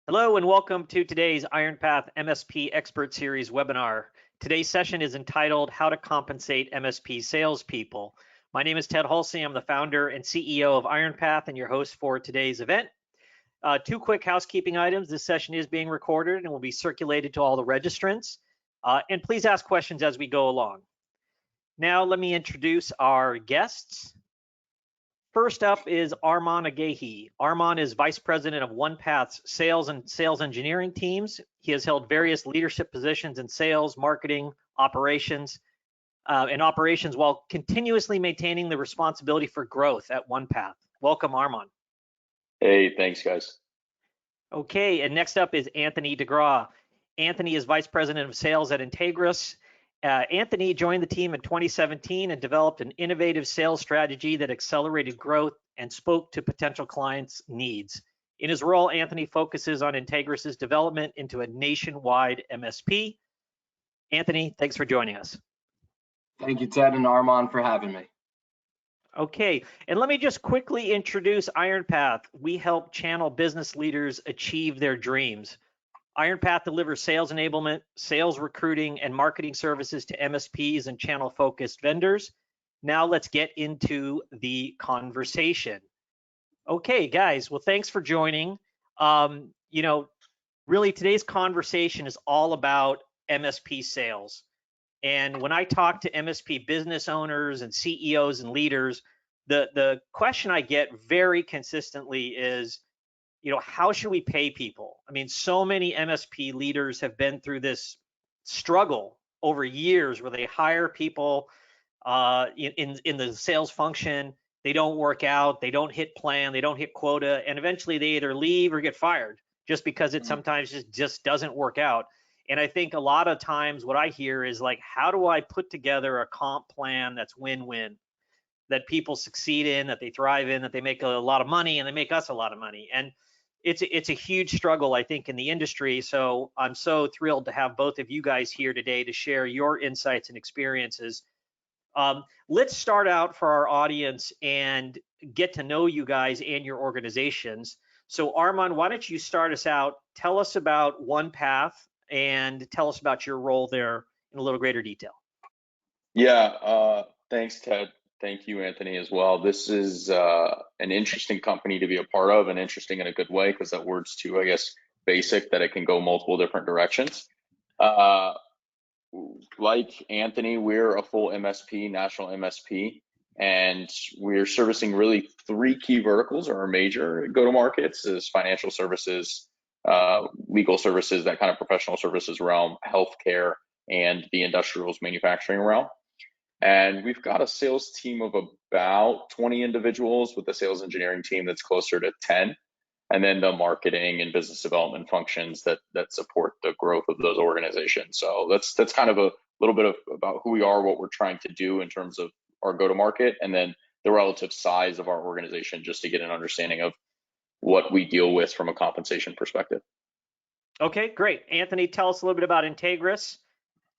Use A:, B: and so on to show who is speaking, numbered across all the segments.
A: Hello and welcome to today's IronPath MSP Expert Series webinar. Today's session is entitled How to Compensate MSP Salespeople. My name is Ted Halsey. I'm the founder and CEO of IronPath and your host for today's event. Two quick housekeeping items. This session is being recorded and will be circulated to all the registrants. And please ask questions as we go along. Now let me introduce our guests. First up is Armon Aghaie. Armon is Vice President of OnePath's Sales and Sales Engineering teams. He has held various leadership positions in sales, marketing, operations, while continuously maintaining the responsibility for growth at OnePath. Welcome, Armon.
B: Hey, thanks, guys.
A: Okay, and next up is Anthony DeGraw. Anthony is Vice President of Sales at Integris. Anthony joined the team in 2017 and developed an innovative sales strategy that accelerated growth and spoke to potential clients' needs. In his role, Anthony focuses on Integris's development into a nationwide MSP. Anthony, thanks for joining us.
C: Thank you, Ted and Armon, for having me.
A: Okay, and let me just quickly introduce IronPath. We help channel business leaders achieve their dreams. IronPath delivers sales enablement, sales recruiting, and marketing services to MSPs and channel-focused vendors. Now let's get into the conversation. Okay, guys, well, thanks for joining. Really today's conversation is all about MSP sales. And when I talk to MSP business owners and CEOs and leaders, the question I get very consistently is, how should we pay people? I mean, so many MSP leaders have been through this struggle over years where they hire people in the sales function, they don't work out, they don't hit plan, they don't hit quota, and eventually they either leave or get fired just because it sometimes just doesn't work out. And I think a lot of times what I hear is like, how do I put together a comp plan that's win-win, that people succeed in, that they thrive in, that they make a lot of money and they make us a lot of money? And it's a huge struggle, I think, in the industry. So I'm so thrilled to have both of you guys here today to share your insights and experiences. Let's start out for our audience and get to know you guys and your organizations. So Armon, why don't you start us out? Tell us about OnePath and tell us about your role there in a little greater detail.
B: Yeah, thanks, Ted. Thank you, Anthony, as well. This is an interesting company to be a part of, and interesting in a good way, because that word's too, I guess, basic that it can go multiple different directions. Like Anthony, we're a full MSP, national MSP, and we're servicing really three key verticals, or our major go-to-markets is financial services, legal services, that kind of professional services realm, healthcare, and the industrials manufacturing realm. And we've got a sales team of about 20 individuals, with a sales engineering team that's closer to 10, and then the marketing and business development functions that support the growth of those organizations. So that's kind of a little bit about who we are, what we're trying to do in terms of our go-to-market, and then the relative size of our organization, just to get an understanding of what we deal with from a compensation perspective.
A: Okay, great. Anthony, tell us a little bit about Integris.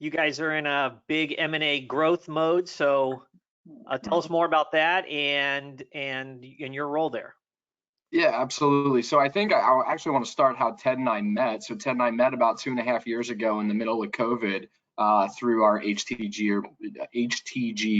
A: You guys are in a big M&A growth mode, so tell us more about that and your role there.
C: Yeah, absolutely. So I think I actually want to start how Ted and I met. So Ted and I met about 2.5 years ago in the middle of COVID through our HTG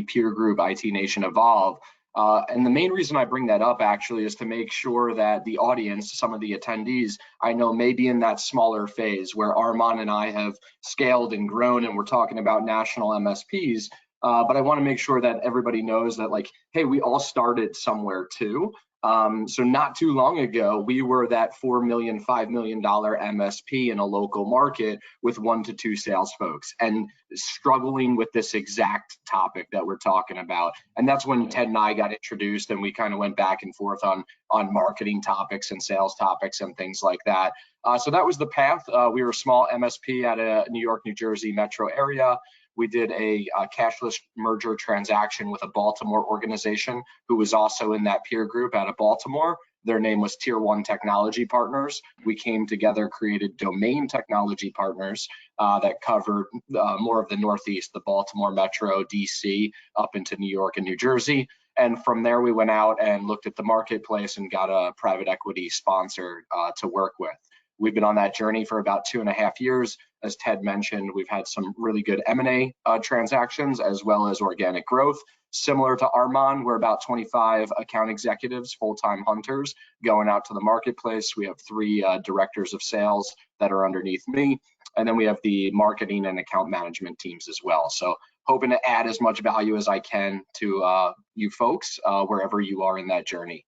C: peer group, IT Nation Evolve. And the main reason I bring that up actually is to make sure that the audience, some of the attendees, I know may be in that smaller phase where Armon and I have scaled and grown, and we're talking about national MSPs. But I want to make sure that everybody knows that, like, hey, we all started somewhere too. So not too long ago, we were that $4 million, $5 million MSP in a local market with 1 to 2 sales folks, and struggling with this exact topic that we're talking about. And that's when Ted and I got introduced, and we kind of went back and forth on marketing topics and sales topics and things like that. So that was the path. We were a small MSP at a New York, New Jersey metro area. We did a cashless merger transaction with a Baltimore organization who was also in that peer group out of Baltimore. Their name was Tier 1 Technology Partners. We came together, created Domain Technology Partners that covered more of the Northeast, the Baltimore Metro, DC, up into New York and New Jersey. And from there, we went out and looked at the marketplace and got a private equity sponsor to work with. We've been on that journey for about 2.5 years. As Ted mentioned, we've had some really good M&A transactions as well as organic growth. Similar to Armon, we're about 25 account executives, full-time hunters going out to the marketplace. We have 3 directors of sales that are underneath me. And then we have the marketing and account management teams as well. So hoping to add as much value as I can to you folks wherever you are in that journey.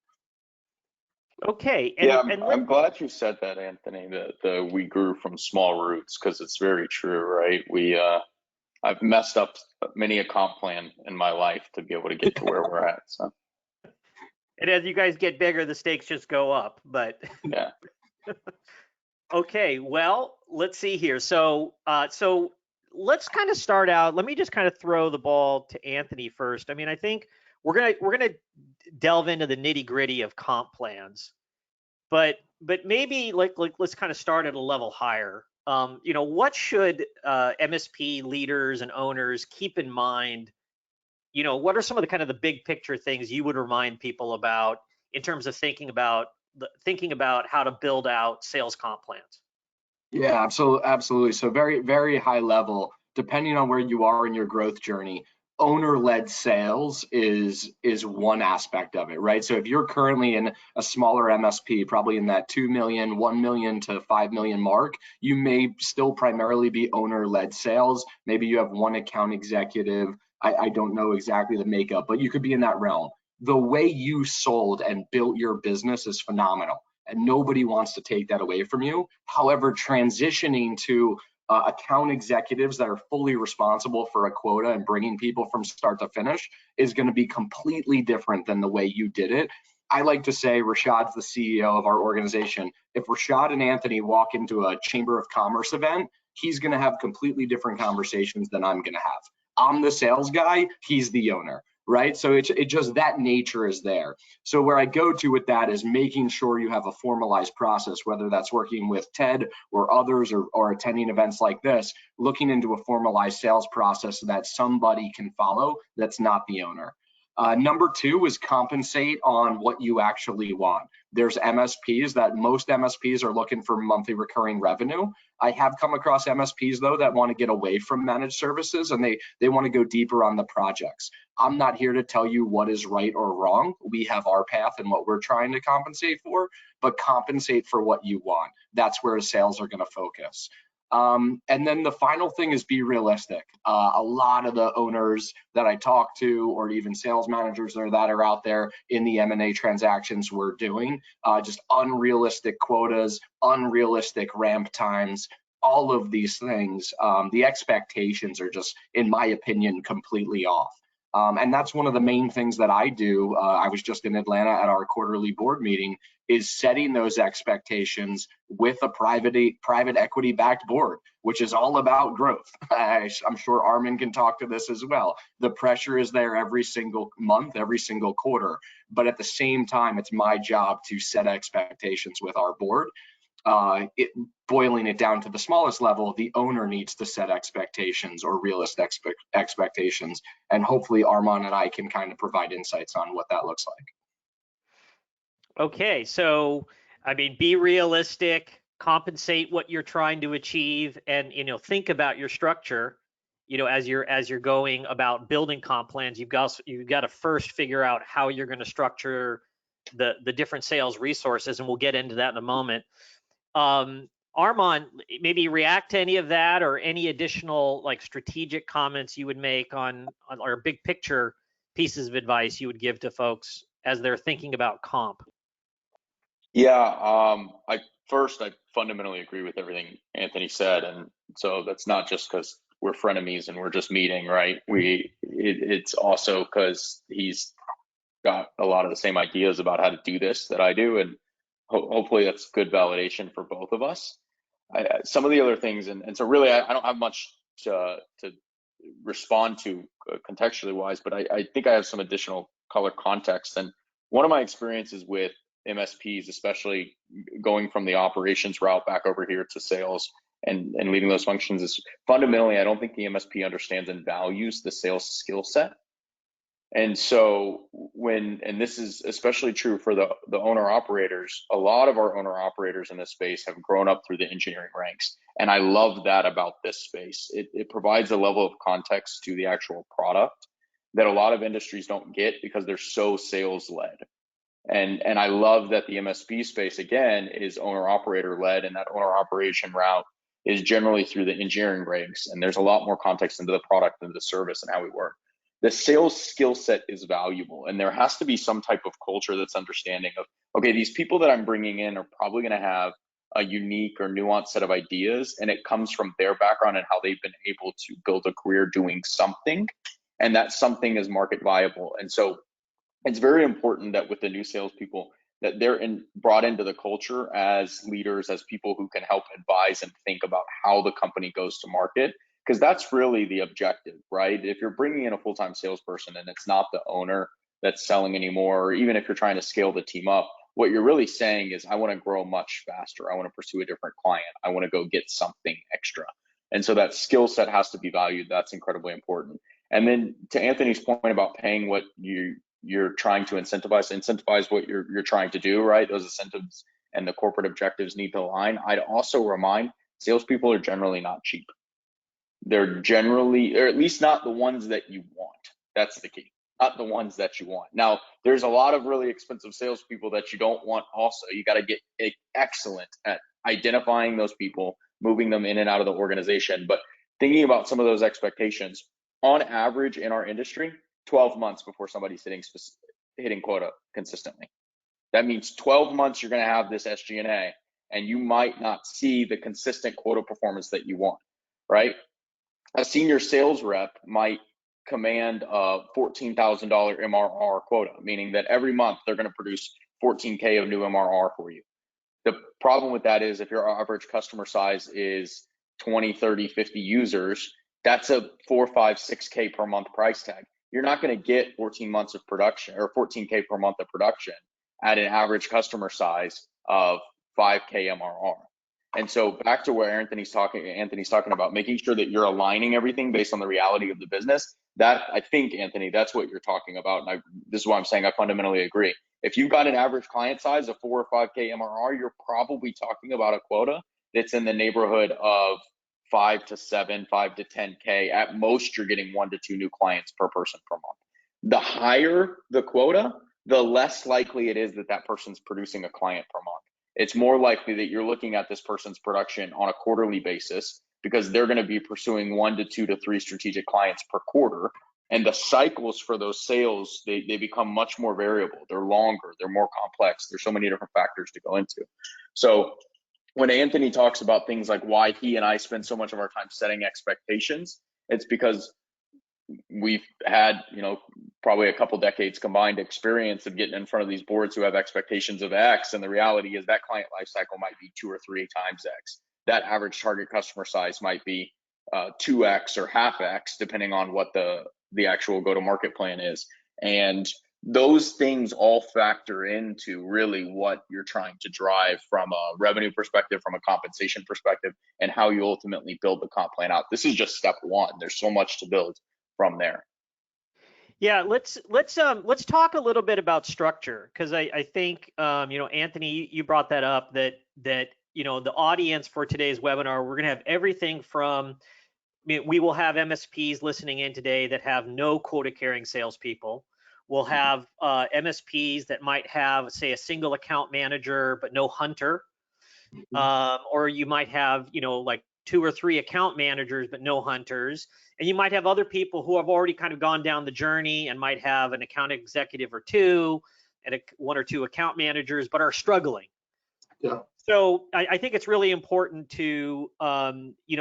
A: Okay.
B: I'm glad you said that, Anthony, that we grew from small roots, because it's very true, right? I've messed up many a comp plan in my life to be able to get to where we're at. So.
A: And as you guys get bigger, the stakes just go up, but.
B: Yeah.
A: Okay, well, let's see here. So let's kind of start out. Let me just kind of throw the ball to Anthony first. I mean, I think we're gonna delve into the nitty gritty of comp plans, but maybe like let's kind of start at a level higher. What should MSP leaders and owners keep in mind? What are some of the kind of the big picture things you would remind people about in terms of thinking about how to build out sales comp plans?
C: Yeah, absolutely. So very, very high level, depending on where you are in your growth journey, owner-led sales is one aspect of it, right? So if you're currently in a smaller MSP, probably in that 2 million, 1 million to 5 million mark, you may still primarily be owner-led sales. Maybe you have one account executive. I don't know exactly the makeup, but you could be in that realm. The way you sold and built your business is phenomenal, and nobody wants to take that away from you. However, transitioning to account executives that are fully responsible for a quota and bringing people from start to finish is going to be completely different than the way you did it. I like to say Rashad's the CEO of our organization. If Rashad and Anthony walk into a Chamber of Commerce event, he's going to have completely different conversations than I'm going to have. I'm the sales guy, he's the owner, right? So it just, that nature is there. So where I go to with that is making sure you have a formalized process, whether that's working with Ted or others or attending events like this, looking into a formalized sales process that somebody can follow that's not the owner. Number 2 is compensate on what you actually want. There's MSPs that most MSPs are looking for monthly recurring revenue. I have come across MSPs though that want to get away from managed services and they want to go deeper on the projects. I'm not here to tell you what is right or wrong. We have our path and what we're trying to compensate for, but compensate for what you want. That's where sales are going to focus. And then the final thing is be realistic. A lot of the owners that I talk to, or even sales managers that are out there in the M&A transactions we're doing, just unrealistic quotas, unrealistic ramp times, all of these things. The expectations are just, in my opinion, completely off. And that's one of the main things that I do. I was just in Atlanta at our quarterly board meeting, is setting those expectations with a private equity backed board, which is all about growth. I'm sure Armon can talk to this as well. The pressure is there every single month, every single quarter, but at the same time, it's my job to set expectations with our board. Boiling it down to the smallest level, the owner needs to set expectations or realistic expectations, and hopefully Armon and I can kind of provide insights on what that looks like.
A: Okay, so I mean, be realistic, compensate what you're trying to achieve, and think about your structure. As you're going about building comp plans, you've got to first figure out how you're going to structure the different sales resources, and we'll get into that in a moment. Armon, maybe react to any of that or any additional like strategic comments you would make on or big picture pieces of advice you would give to folks as they're thinking about comp.
B: Yeah, I fundamentally agree with everything Anthony said, and so that's not just because we're frenemies and we're just meeting, right? It's also because he's got a lot of the same ideas about how to do this that I do, and hopefully that's good validation for both of us. Some of the other things, and so really I don't have much to respond to contextually wise, but I think I have some additional color context. And one of my experiences with MSPs, especially going from the operations route back over here to sales and leading those functions, is fundamentally I don't think the MSP understands and values the sales skill set. And so and this is especially true for the owner operators, a lot of our owner operators in this space have grown up through the engineering ranks. And I love that about this space. It provides a level of context to the actual product that a lot of industries don't get because they're so sales led. And I love that the MSP space, again, is owner operator led, and that owner operation route is generally through the engineering ranks. And there's a lot more context into the product and the service and how we work. The sales skill set is valuable, and there has to be some type of culture that's understanding of, okay, these people that I'm bringing in are probably going to have a unique or nuanced set of ideas, and it comes from their background and how they've been able to build a career doing something, and that something is market viable. And so it's very important that with the new salespeople, that they're brought into the culture as leaders, as people who can help advise and think about how the company goes to market, because that's really the objective, right? If you're bringing in a full-time salesperson and it's not the owner that's selling anymore, or even if you're trying to scale the team up, what you're really saying is, I want to grow much faster. I want to pursue a different client. I want to go get something extra. And so that skill set has to be valued. That's incredibly important. And then to Anthony's point about paying what you're trying to incentivize what you're trying to do, right? Those incentives and the corporate objectives need to align. I'd also remind, salespeople are generally not cheap. They're generally, or at least not the ones that you want. That's the key, not the ones that you want. Now, there's a lot of really expensive salespeople that you don't want also. You got to get excellent at identifying those people, moving them in and out of the organization. But thinking about some of those expectations, on average in our industry, 12 months before somebody's hitting quota consistently. That means 12 months you're going to have this SG&A, and you might not see the consistent quota performance that you want, right? A senior sales rep might command a $14,000 MRR quota, meaning that every month they're going to produce 14K of new MRR for you. The problem with that is if your average customer size is 20, 30, 50 users, that's a 4, 5, 6K per month price tag. You're not going to get 14 months of production or 14K per month of production at an average customer size of 5K MRR. And so back to where Anthony's talking about making sure that you're aligning everything based on the reality of the business. That, I think, Anthony, that's what you're talking about. And this is why I'm saying I fundamentally agree. If you've got an average client size of 4 or 5K MRR, you're probably talking about a quota that's in the neighborhood of 5 to 7, 5 to 10K. At most, you're getting 1 to 2 new clients per person per month. The higher the quota, the less likely it is that that person's producing a client per month. It's more likely that you're looking at this person's production on a quarterly basis because they're going to be pursuing 1 to 2 to 3 strategic clients per quarter. And the cycles for those sales, they become much more variable. They're longer, they're more complex. There's so many different factors to go into. So when Anthony talks about things like why he and I spend so much of our time setting expectations, it's because we've had, probably a couple decades combined experience of getting in front of these boards who have expectations of X, and the reality is that client lifecycle might be 2 or 3 times X. That average target customer size might be 2X or half X, depending on what the actual go-to-market plan is. And those things all factor into really what you're trying to drive from a revenue perspective, from a compensation perspective, and how you ultimately build the comp plan out. This is just step one. There's so much to build from there.
A: Yeah, let's talk a little bit about structure, because I think Anthony, you brought that up, that the audience for today's webinar, we're going to have everything from, we will have MSPs listening in today that have no quota carrying salespeople. We'll have MSPs that might have, say, a single account manager but no hunter, or you might have like 2 or 3 account managers but no hunters. And you might have other people who have already kind of gone down the journey and might have an account executive or 2 and 1 or 2 account managers, but are struggling.
C: Yeah.
A: So I think it's really important to,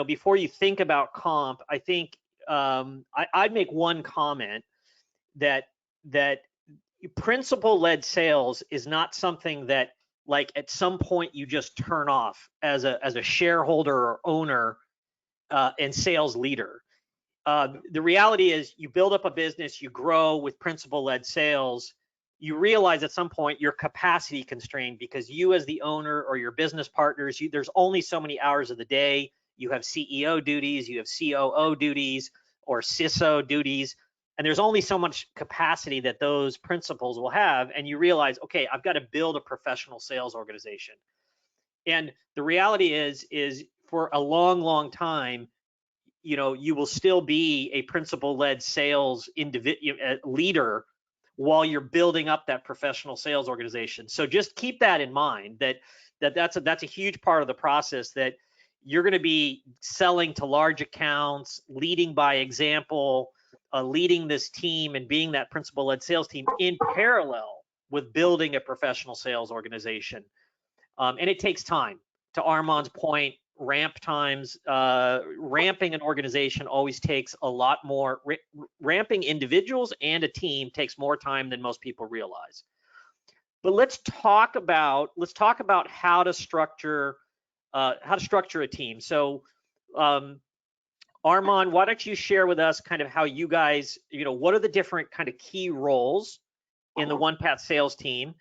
A: before you think about comp, I think I'd make one comment that principal-led sales is not something that, like, at some point you just turn off as a shareholder or owner and sales leader. The reality is you build up a business, you grow with principal-led sales, you realize at some point you're capacity constrained because you as the owner or your business partners, there's only so many hours of the day. You have CEO duties, you have COO duties or CISO duties, And there's only so much capacity that those principals will have. And you realize, okay, I've got to build a professional sales organization. And the reality is for a long, long time, you will still be a principal-led sales leader while you're building up that professional sales organization. So just keep that in mind, that's a huge part of the process, that you're going to be selling to large accounts, leading by example, leading this team and being that principal-led sales team in parallel with building a professional sales organization. And it takes time. To Armon's point, ramp times, ramping an organization always takes a lot more. Ramping individuals and a team takes more time than most people realize. But let's talk about how to structure a team. So, Armon, why don't you share with us kind of how you guys, what are the different kind of key roles in the OnePath sales team?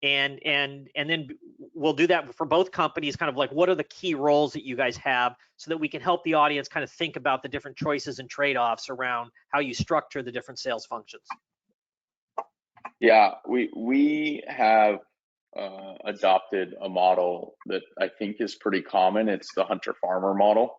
A: And then we'll do that for both companies, kind of like what are the key roles that you guys have, so that we can help the audience kind of think about the different choices and trade-offs around how you structure the different sales functions.
B: Yeah, we have adopted a model that I think is pretty common. It's the hunter-farmer model.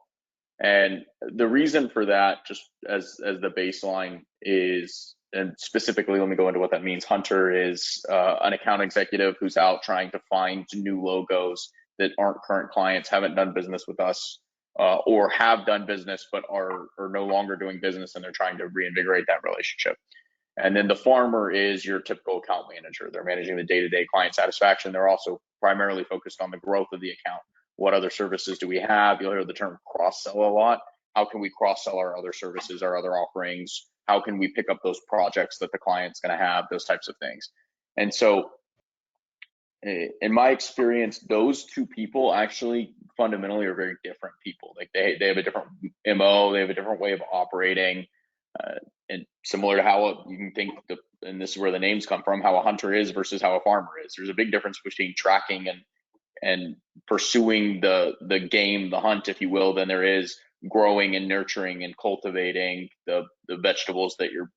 B: And the reason for that, just as the baseline is, and specifically, let me go into what that means. Hunter is an account executive who's out trying to find new logos that aren't current clients, haven't done business with us, or have done business but are no longer doing business, and they're trying to reinvigorate that relationship. And then the farmer is your typical account manager. They're managing the day-to-day client satisfaction. They're also primarily focused on the growth of the account. What other services do we have? You'll hear the term cross-sell a lot. How can we cross-sell our other services, our other offerings? How can we pick up those projects that the client's going to have, those types of things? And so in my experience, those two people actually fundamentally are very different people. Like they have a different MO, they have a different way of operating, and similar to how you can think, and this is where the names come from, how a hunter is versus how a farmer is. There's a big difference between tracking and pursuing the game, the hunt, if you will, than there is growing and nurturing and cultivating the vegetables that you're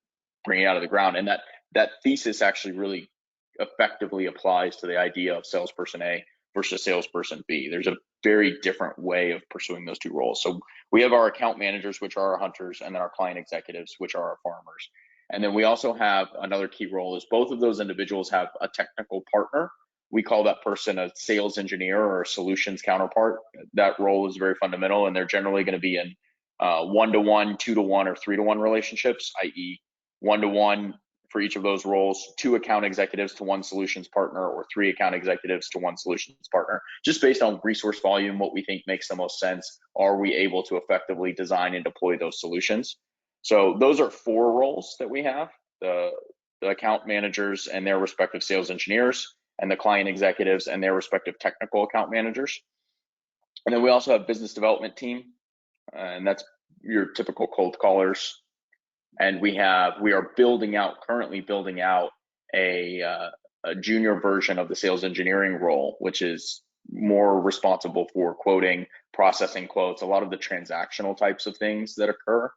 B: bringing out of the ground. And that thesis actually really effectively applies to the idea of salesperson A versus salesperson B. There's a very different way of pursuing those two roles. So we have our account managers, which are our hunters, and then our client executives, which are our farmers. And then we also have another key role is both of those individuals have a technical partner. We call that person a sales engineer or a solutions counterpart. That role is very fundamental, and they're generally going to be in 1-to-1, 2-to-1, or 3-to-1 relationships, i.e. 1-to-1 for each of those roles, 2 account executives to 1 solutions partner, or 3 account executives to 1 solutions partner, just based on resource volume, what we think makes the most sense. Are we able to effectively design and deploy those solutions? So those are 4 roles that we have, the account managers and their respective sales engineers, and the client executives and their respective technical account managers. And then we also have business development team, and that's your typical cold callers. And we are currently building out a junior version of the sales engineering role, which is more responsible for quoting, processing quotes, a lot of the transactional types of things that occur.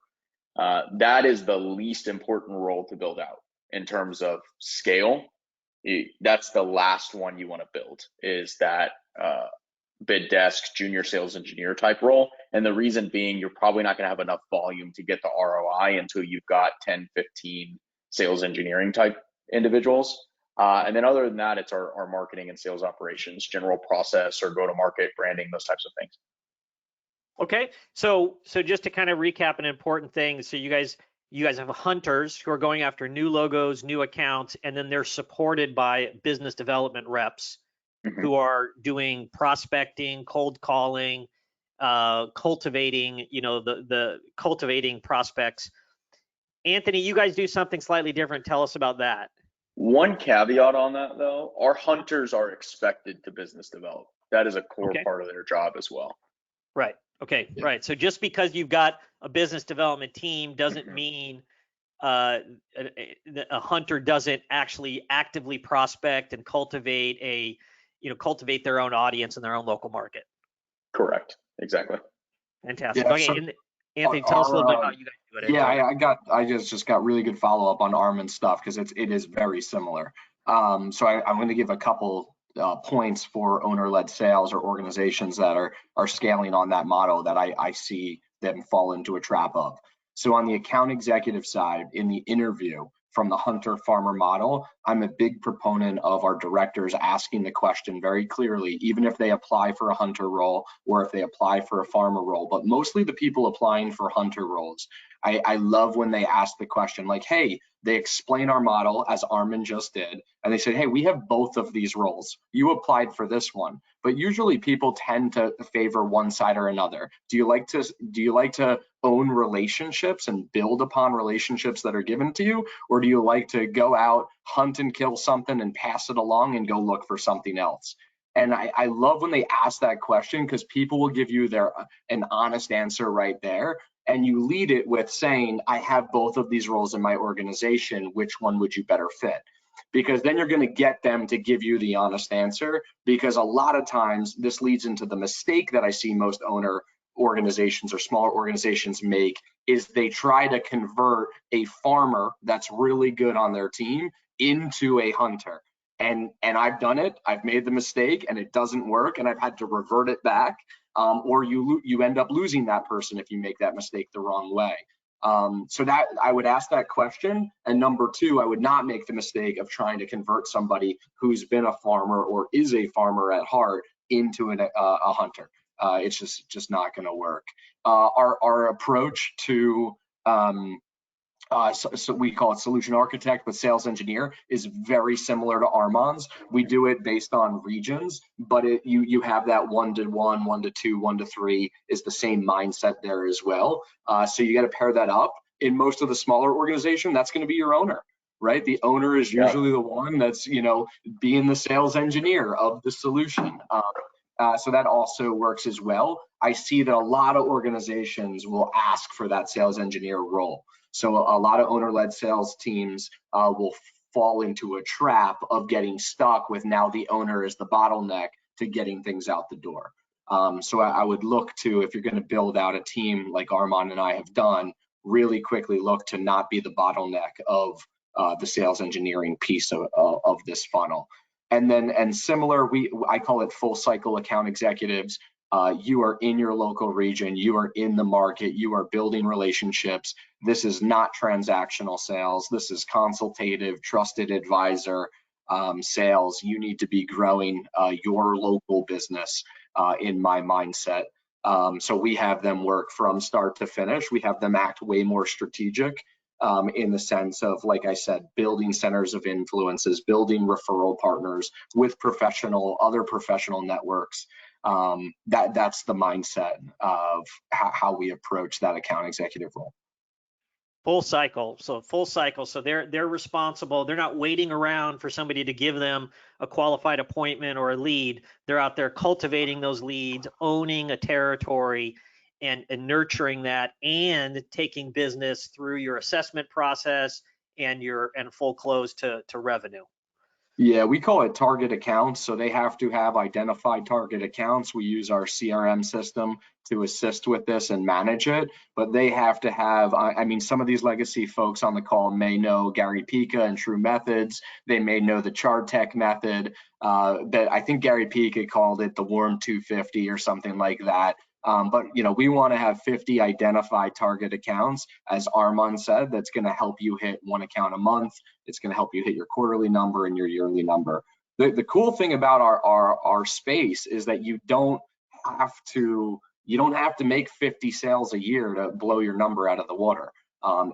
B: That is the least important role to build out in terms of scale. That's the last one you want to build, is that bid desk junior sales engineer type role. And the reason being, you're probably not going to have enough volume to get the ROI until you've got 10, 15 sales engineering type individuals. And then other than that, it's our marketing and sales operations, general process or go-to-market, branding, those types of things.
A: Okay, so just to kind of recap an important thing, so you guys have hunters who are going after new logos, new accounts, and then they're supported by business development reps who are doing prospecting, cold calling, cultivating, the cultivating prospects. Anthony, you guys do something slightly different. Tell us about that.
B: One caveat on that, though, our hunters are expected to business develop. That is a core part of their job as well.
A: Right. Okay. Yeah. Right. So just because you've got a business development team doesn't mean a hunter doesn't actually actively prospect and cultivate cultivate their own audience in their own local market.
B: Correct. Exactly.
A: Fantastic.
C: Yeah,
A: okay. Anthony, tell us a little bit how you guys do it.
C: Yeah, I just got really good follow up on Armon stuff because it is very similar. So I'm going to give a couple points for owner-led sales or organizations that are scaling on that model that I see them fall into a trap of. So on the account executive side, in the interview from the hunter-farmer model, I'm a big proponent of our directors asking the question very clearly, even if they apply for a hunter role or if they apply for a farmer role, but mostly the people applying for hunter roles. I love when they ask the question like, hey, they explain our model as Armon just did, and they say, hey, we have both of these roles. You applied for this one, but usually people tend to favor one side or another. Do you like to own relationships and build upon relationships that are given to you, or do you like to go out, hunt and kill something and pass it along and go look for something else? And I love when they ask that question because people will give you an honest answer right there. And you lead it with saying, I have both of these roles in my organization, which one would you better fit? Because then you're going to get them to give you the honest answer, because a lot of times this leads into the mistake that I see most owner organizations or smaller organizations make, is they try to convert a farmer that's really good on their team into a hunter. And I've done it, I've made the mistake and it doesn't work and I've had to revert it back. Or you end up losing that person if you make that mistake the wrong way. So that I would ask that question. And number two, I would not make the mistake of trying to convert somebody who's been a farmer or is a farmer at heart into a hunter. It's just not going to work. Our approach to so we call it solution architect, but sales engineer is very similar to Armon's. We do it based on regions, but you have that 1-to-1, 1-to-2, 1-to-3 is the same mindset there as well. So you got to pair that up. In most of the smaller organization, that's going to be your owner, right? The owner is usually the one that's being the sales engineer of the solution. So that also works as well. I see that a lot of organizations will ask for that sales engineer role. So a lot of owner-led sales teams will fall into a trap of getting stuck with now the owner is the bottleneck to getting things out the door. So I would look to, if you're going to build out a team like Armon and I have done, really quickly look to not be the bottleneck of the sales engineering piece of this funnel. And similar, I call it full cycle account executives. You are in your local region, you are in the market, you are building relationships. This is not transactional sales. This is consultative, trusted advisor sales. You need to be growing your local business in my mindset. So we have them work from start to finish. We have them act way more strategic in the sense of, like I said, building centers of influences, building referral partners with other professional networks. That's the mindset of how we approach that account executive role.
A: Full cycle. So they're responsible. They're not waiting around for somebody to give them a qualified appointment or a lead. They're out there cultivating those leads, owning a territory, and nurturing that, and taking business through your assessment process and full close to revenue.
C: Yeah, we call it target accounts. So they have to have identified target accounts. We use our CRM system to assist with this and manage it, but they have to have, I mean, some of these legacy folks on the call may know Gary Pica and True Methods. They may know the Chartech method, but I think Gary Pica called it the Warm 250 or something like that. But we want to have 50 identified target accounts, as Armon said. That's going to help you hit one account a month. It's going to help you hit your quarterly number and your yearly number. The cool thing about our space is that you don't have to make 50 sales a year to blow your number out of the water.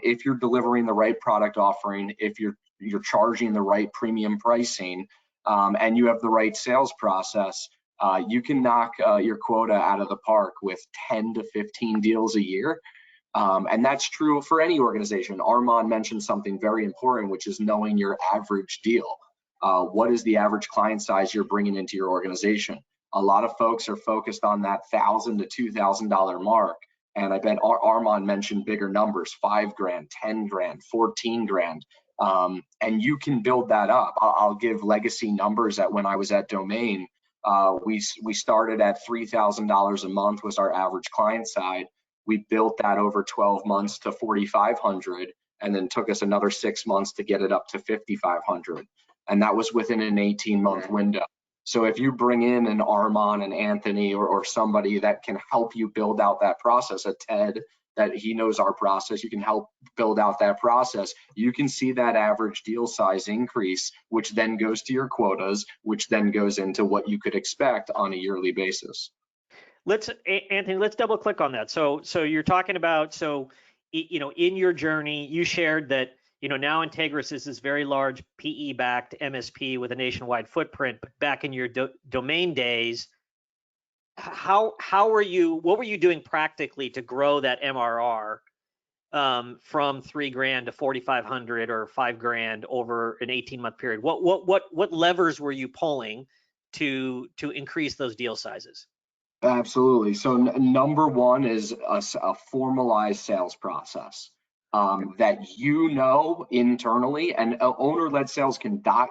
C: If you're delivering the right product offering, if you're charging the right premium pricing, and you have the right sales process, you can knock your quota out of the park with 10 to 15 deals a year. And that's true for any organization. Armon mentioned something very important, which is knowing your average deal. What is the average client size you're bringing into your organization? A lot of folks are focused on that $1,000 to $2,000 mark. And I bet Armon mentioned bigger numbers, $5 grand, 10 grand, 14 grand. And you can build that up. I'll give legacy numbers that when I was at Domain, we started at $3,000 a month was our average client side. We built that over 12 months to 4,500, and then took us another 6 months to get it up to 5,500. And that was within an 18-month window. So if you bring in an Armon, an Anthony, or somebody that can help you build out that process, a Ted, that he knows our process, you can help build out that process, you can see that average deal size increase, which then goes to your quotas, which then goes into what you could expect on a yearly basis.
A: Anthony, let's double click on that. So you're talking about, in your journey, you shared that, now Integris is this very large PE-backed MSP with a nationwide footprint, but back in your domain days, what were you doing practically to grow that MRR from $3,000 to 4,500 or $5,000 over an 18-month period? What levers were you pulling to increase those deal sizes?
C: Absolutely. So number one is a formalized sales process that internally, and owner-led sales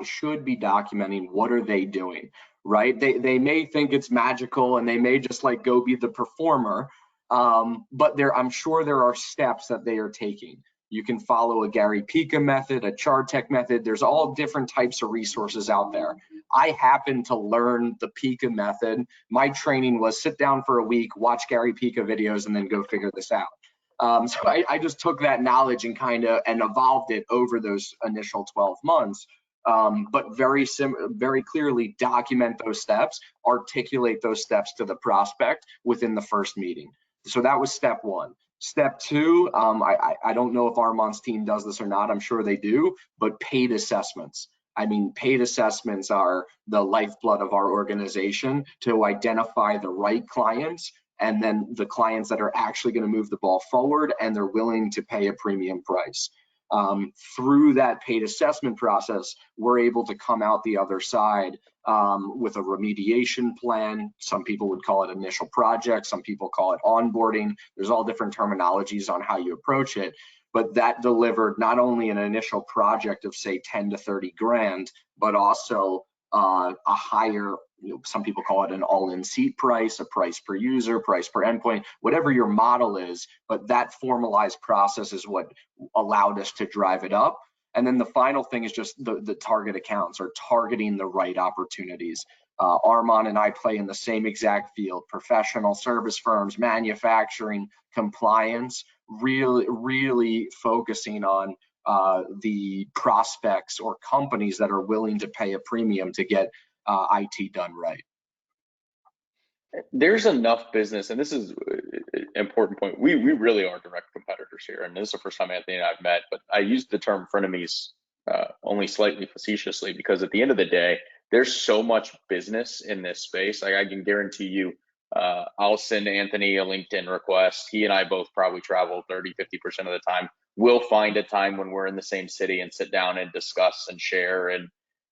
C: should be documenting what are they doing, right? They may think it's magical and they may just like go be the performer, but I'm sure there are steps that they are taking. You can follow a Gary Pica method, a Chartech method. There's all different types of resources out there. I happened to learn the Pica method. My training was sit down for a week, watch Gary Pica videos, and then go figure this out. So I just took that knowledge and and evolved it over those initial 12 months. But very clearly document those steps, articulate those steps to the prospect within the first meeting. So that was step one. Step two, I don't know if Armon's team does this or not. I'm sure they do, but paid assessments. I mean, paid assessments are the lifeblood of our organization to identify the right clients, and then the clients that are actually going to move the ball forward and they're willing to pay a premium price. Through that paid assessment process, we're able to come out the other side with a remediation plan. Some people would call it initial project, some people call it onboarding. There's all different terminologies on how you approach it, but that delivered not only an initial project of say 10 to 30 grand, but also a higher, some people call it an all-in seat price, a price per user, price per endpoint, whatever your model is, but that formalized process is what allowed us to drive it up. And then the final thing is just the target accounts, or targeting the right opportunities. Armon and I play in the same exact field: professional service firms, manufacturing, compliance, really focusing on the prospects or companies that are willing to pay a premium to get IT done right.
B: There's enough business, and this is an important point. We really are direct competitors here, and this is the first time Anthony and I've met, but I use the term frenemies only slightly facetiously, because at the end of the day, there's so much business in this space. Like, I can guarantee you, I'll send Anthony a LinkedIn request. He and I both probably travel 30, 50% of the time. We'll find a time when we're in the same city and sit down and discuss and share. And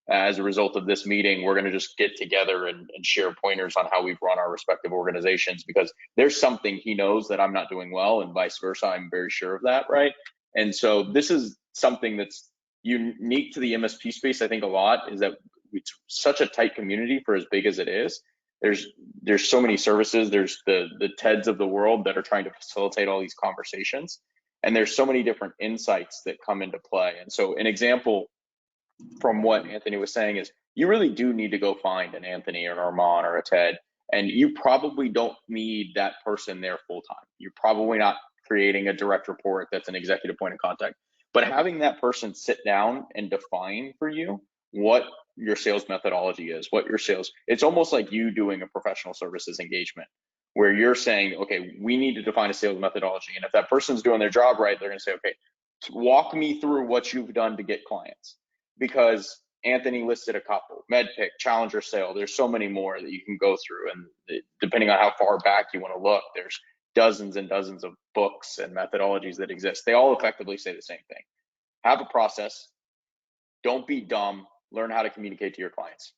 B: as a result of this meeting, we're going to just get together and share pointers on how we've run our respective organizations, because there's something he knows that I'm not doing well, and vice versa. I'm very sure of that, right? And so this is something that's unique to the MSP space. I think a lot is that it's such a tight community for as big as it is. There's so many services. There's the TEDs of the world that are trying to facilitate all these conversations, and there's so many different insights that come into play. And so an example from what Anthony was saying is, you really do need to go find an Anthony or an Armon or a Ted, and you probably don't need that person there full time. You're probably not creating a direct report that's an executive point of contact, but having that person sit down and define for you what your sales methodology is, it's almost like you doing a professional services engagement, where you're saying, okay, we need to define a sales methodology. And if that person's doing their job right, they're going to say, okay, walk me through what you've done to get clients. Because Anthony listed a couple: MedPick, Challenger Sale. There's so many more that you can go through, and depending on how far back you want to look, there's dozens and dozens of books and methodologies that exist. They all effectively say the same thing: have a process, don't be dumb, learn how to communicate to your clients.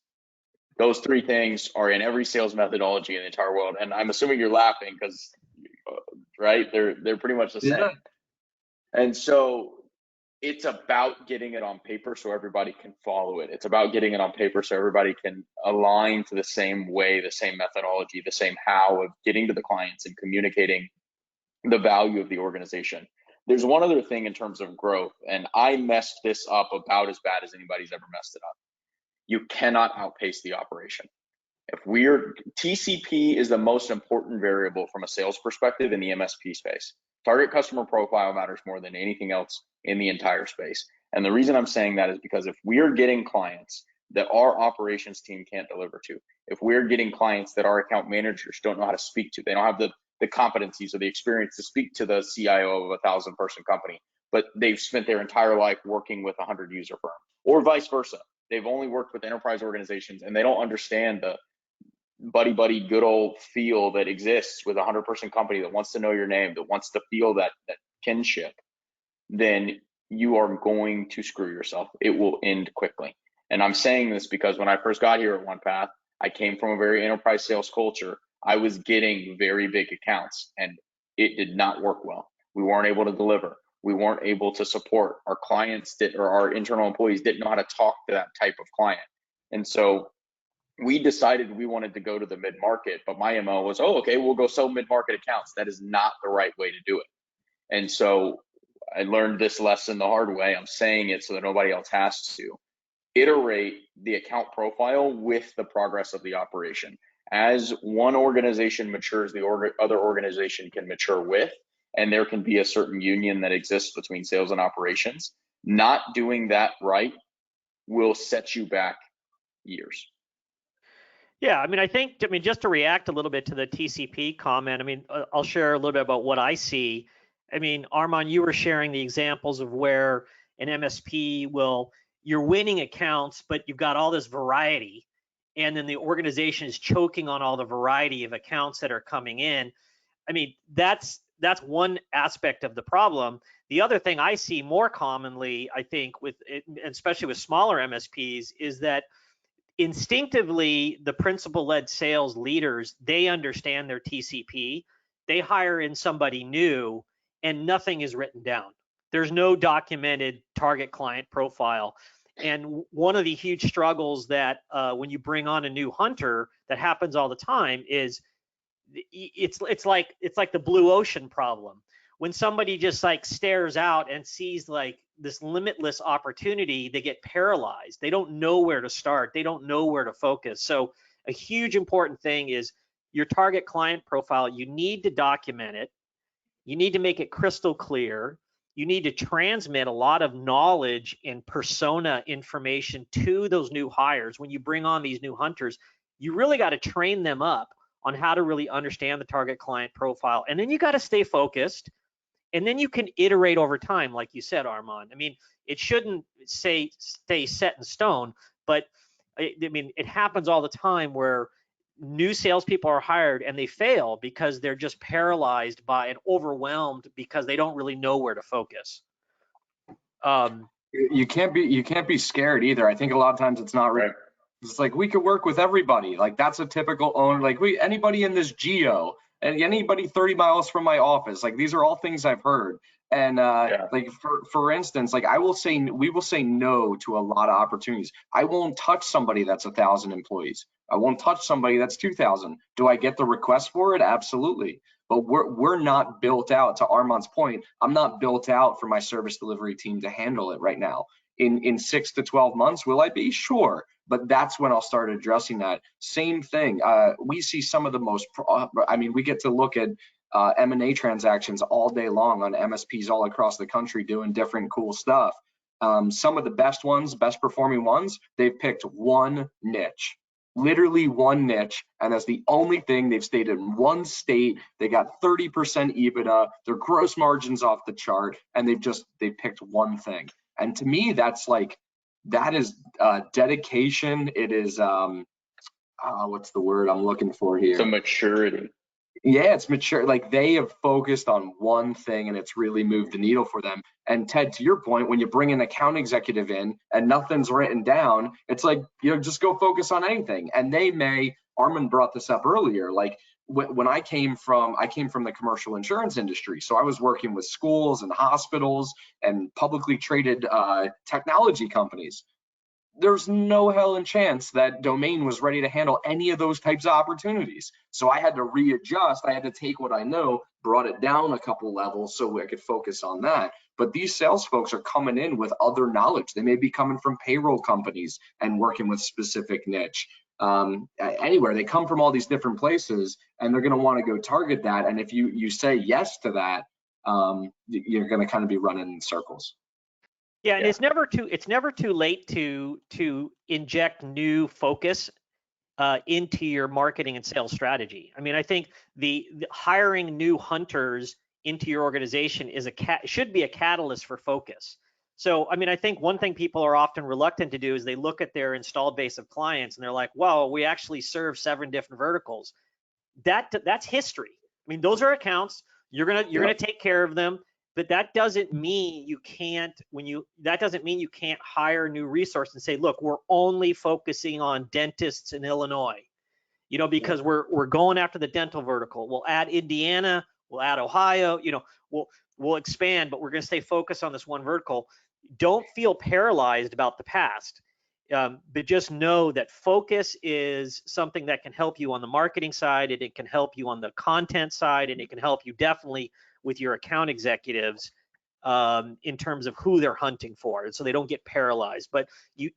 B: Those three things are in every sales methodology in the entire world. And I'm assuming you're laughing because, right, they're pretty much the same.
C: Yeah.
B: And so it's about getting it on paper so everybody can follow it. It's about getting it on paper so everybody can align to the same way, the same methodology, the same how of getting to the clients and communicating the value of the organization. There's one other thing in terms of growth, and I messed this up about as bad as anybody's ever messed it up. You cannot outpace the operation. TCP is the most important variable from a sales perspective in the MSP space. Target customer profile matters more than anything else in the entire space. And the reason I'm saying that is because if we're getting clients that our operations team can't deliver to, if we're getting clients that our account managers don't know how to speak to, they don't have the competencies or the experience to speak to the CIO of a 1,000-person company, but they've spent their entire life working with a 100-user firm, or vice versa. They've only worked with enterprise organizations and they don't understand the buddy good old feel that exists with a 100-person company that wants to know your name, that wants to feel that kinship, then you are going to screw yourself. It will end quickly. And I'm saying this because when I first got here at OnePath, I came from a very enterprise sales culture. I was getting very big accounts and it did not work well. We weren't able to deliver. We weren't able to support. Our clients or our internal employees didn't know how to talk to that type of client. And so we decided we wanted to go to the mid-market, but my MO was, oh, okay, we'll go sell mid-market accounts. That is not the right way to do it. And so I learned this lesson the hard way. I'm saying it so that nobody else has to. Iterate the account profile with the progress of the operation. As one organization matures, the other organization can mature with, and there can be a certain union that exists between sales and operations. Not doing that right will set you back years.
A: Yeah, I think just to react a little bit to the TCP comment, I'll share a little bit about what I see. Armon, you were sharing the examples of where an MSP you're winning accounts, but you've got all this variety, and then the organization is choking on all the variety of accounts that are coming in. That's one aspect of the problem. The other thing I see more commonly, I think, especially with smaller MSPs, is that instinctively, the principal-led sales leaders, they understand their TCP. They hire in somebody new, and nothing is written down. There's no documented target client profile. And one of the huge struggles that when you bring on a new hunter, that happens all the time, is it's like the blue ocean problem. When somebody just stares out and sees this limitless opportunity, they get paralyzed. They don't know where to start. They don't know where to focus. So a huge important thing is your target client profile. You need to document it. You need to make it crystal clear. You need to transmit a lot of knowledge and persona information to those new hires. When you bring on these new hunters, you really got to train them up on how to really understand the target client profile. And then you got to stay focused. And then you can iterate over time, like you said, Armon. It shouldn't stay set in stone, but it happens all the time where new salespeople are hired and they fail because they're just paralyzed by and overwhelmed because they don't really know where to focus.
C: You can't be scared either. I think a lot of times it's not right. It's we could work with everybody. That's a typical owner. Anybody in this geo. And anybody 30 miles from my office, these are all things I've heard. And for instance, we will say no to a lot of opportunities. I won't touch somebody that's 1,000 employees. I won't touch somebody that's 2,000. Do I get the request for it? Absolutely. But we're not built out. To Armon's point, I'm not built out for my service delivery team to handle it right now. In 6 to 12 months, will I be? Sure. But that's when I'll start addressing that. Same thing. We see some of the most, we get to look at M&A transactions all day long on MSPs all across the country doing different cool stuff. Some of the best ones, best performing ones, they've picked one niche, literally one niche, and that's the only thing. They've stayed in one state. They got 30% EBITDA, their gross margins off the chart, and they've picked one thing. And to me, that is dedication. It is what's the word I'm looking for here?
B: It's a maturity.
C: Yeah, it's mature. They have focused on one thing and it's really moved the needle for them. And Ted, to your point, when you bring an account executive in and nothing's written down, it's just go focus on anything. And Armon brought this up earlier, when I came from the commercial insurance industry. So I was working with schools and hospitals and publicly traded technology companies. there's no hell in chance that domain was ready to handle any of those types of opportunities. So I had to readjust. I had to take what I know, brought it down a couple levels so I could focus on that. But these sales folks are coming in with other knowledge. They may be coming from payroll companies and working with specific niche. Anywhere, they come from all these different places, and they're going to want to go target that. And if you say yes to that, you're going to kind of be running in circles.
A: Yeah, and it's never too late to inject new focus into your marketing and sales strategy. I mean, I think the hiring new hunters into your organization should be a catalyst for focus. So, I mean, I think one thing people are often reluctant to do is they look at their installed base of clients and they're like, "Well, we actually serve 7 different verticals." That's history. I mean, those are accounts. You're gonna take care of them. But that doesn't mean you can't hire new resources and say, look, we're only focusing on dentists in Illinois, because we're going after the dental vertical. We'll add Indiana, we'll add Ohio, we'll expand, but we're going to stay focused on this one vertical. Don't feel paralyzed about the past, but just know that focus is something that can help you on the marketing side, and it can help you on the content side, and it can help you definitely with your account executives in terms of who they're hunting for, and so they don't get paralyzed. But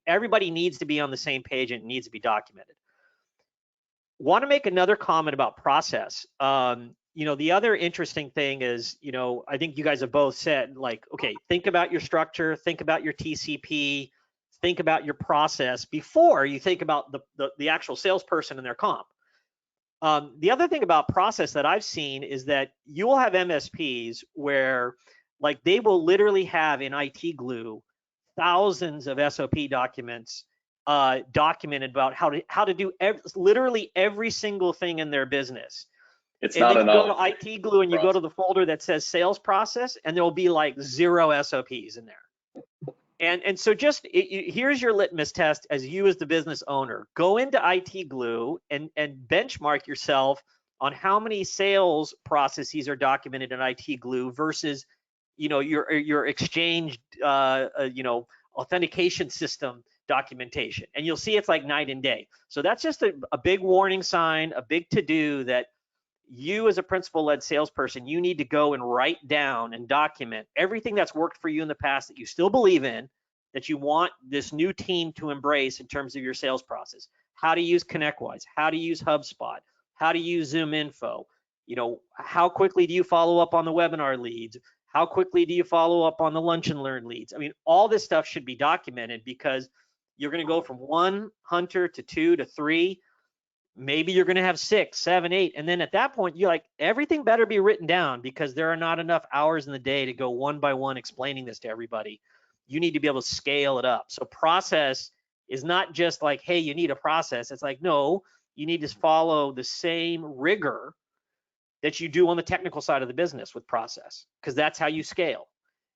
A: everybody needs to be on the same page, and it needs to be documented. Want to make another comment about process. The other interesting thing is, I think you guys have both said, like, okay, think about your structure, think about your TCP, think about your process before you think about the actual salesperson and their comp. The other thing about process that I've seen is that you will have MSPs where, like, they will literally have in IT Glue thousands of SOP documents documented about how to do literally every single thing in their business.
B: It's
A: and
B: not
A: then you
B: enough.
A: go to IT Glue and you go to the folder that says sales process, and there will be like 0 SOPs in there. And so just here's your litmus test as the business owner. Go into IT Glue and benchmark yourself on how many sales processes are documented in IT Glue versus your Exchange authentication system documentation, and you'll see it's like night and day. So that's just a big warning sign, a big to-do that you as a principal-led salesperson, you need to go and write down and document everything that's worked for you in the past that you still believe in, that you want this new team to embrace in terms of your sales process. How to use ConnectWise, how to use HubSpot, how to use ZoomInfo. How quickly do you follow up on the webinar leads? How quickly do you follow up on the lunch and learn leads? I mean, all this stuff should be documented, because you're going to go from 1 hunter to 2 to 3. Maybe you're going to have 6, 7, 8. And then at that point, you're like, everything better be written down, because there are not enough hours in the day to go one by one explaining this to everybody. You need to be able to scale it up. So process is not just like, hey, you need a process. It's like, no, you need to follow the same rigor that you do on the technical side of the business with process, because that's how you scale.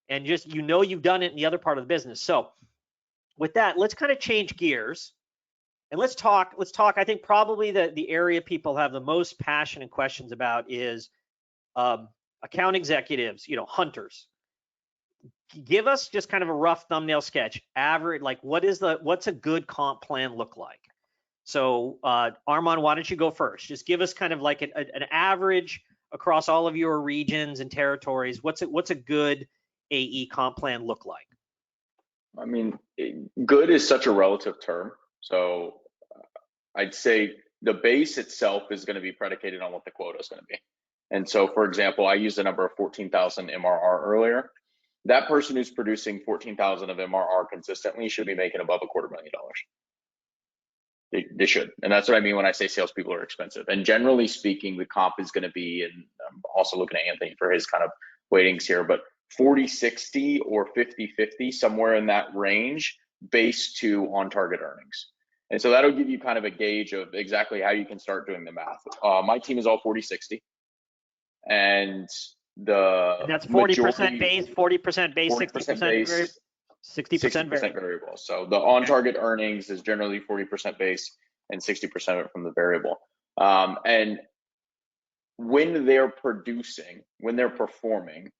A: And just, you've done it in the other part of the business. So with that, let's kind of change gears. And let's talk. I think probably the area people have the most passion and questions about is account executives, hunters. Give us just kind of a rough thumbnail sketch. Average, like, what's a good comp plan look like? So Armon, why don't you go first? Just give us kind of like an average across all of your regions and territories. What's a good AE comp plan look like?
B: I mean, good is such a relative term. So I'd say the base itself is going to be predicated on what the quota is going to be. And so, for example, I used the number of 14,000 MRR earlier. That person who's producing 14,000 of MRR consistently should be making above $250,000. They should. And that's what I mean when I say salespeople are expensive. And generally speaking, the comp is going to be, and I'm also looking at Anthony for his kind of weightings here, but 40-60 or 50-50, somewhere in that range, based to on-target earnings. And so that'll give you kind of a gauge of exactly how you can start doing the math. My team is all 40-60. And
A: that's 40% base, 40% base, 60% variable.
B: 60% variable. So the on-target earnings is generally 40% base and 60% of it from the variable. And when they're producing, when they're performing,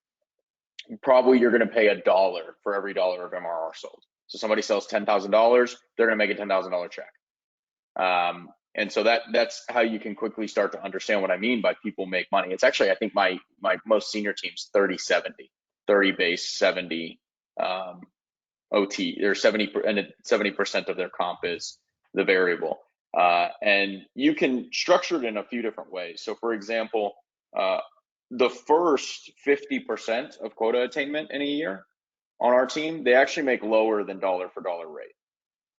B: probably you're going to pay $1 for every dollar of MRR sold. So somebody sells $10,000, they're going to make a $10,000 check. And so that's how you can quickly start to understand what I mean by people make money. It's actually, I think my most senior team's 30-70, 30 base, 70 OT. They're 70% of their comp is the variable. And you can structure it in a few different ways. So for example, the first 50% of quota attainment in a year on our team, they actually make lower than dollar for dollar rate.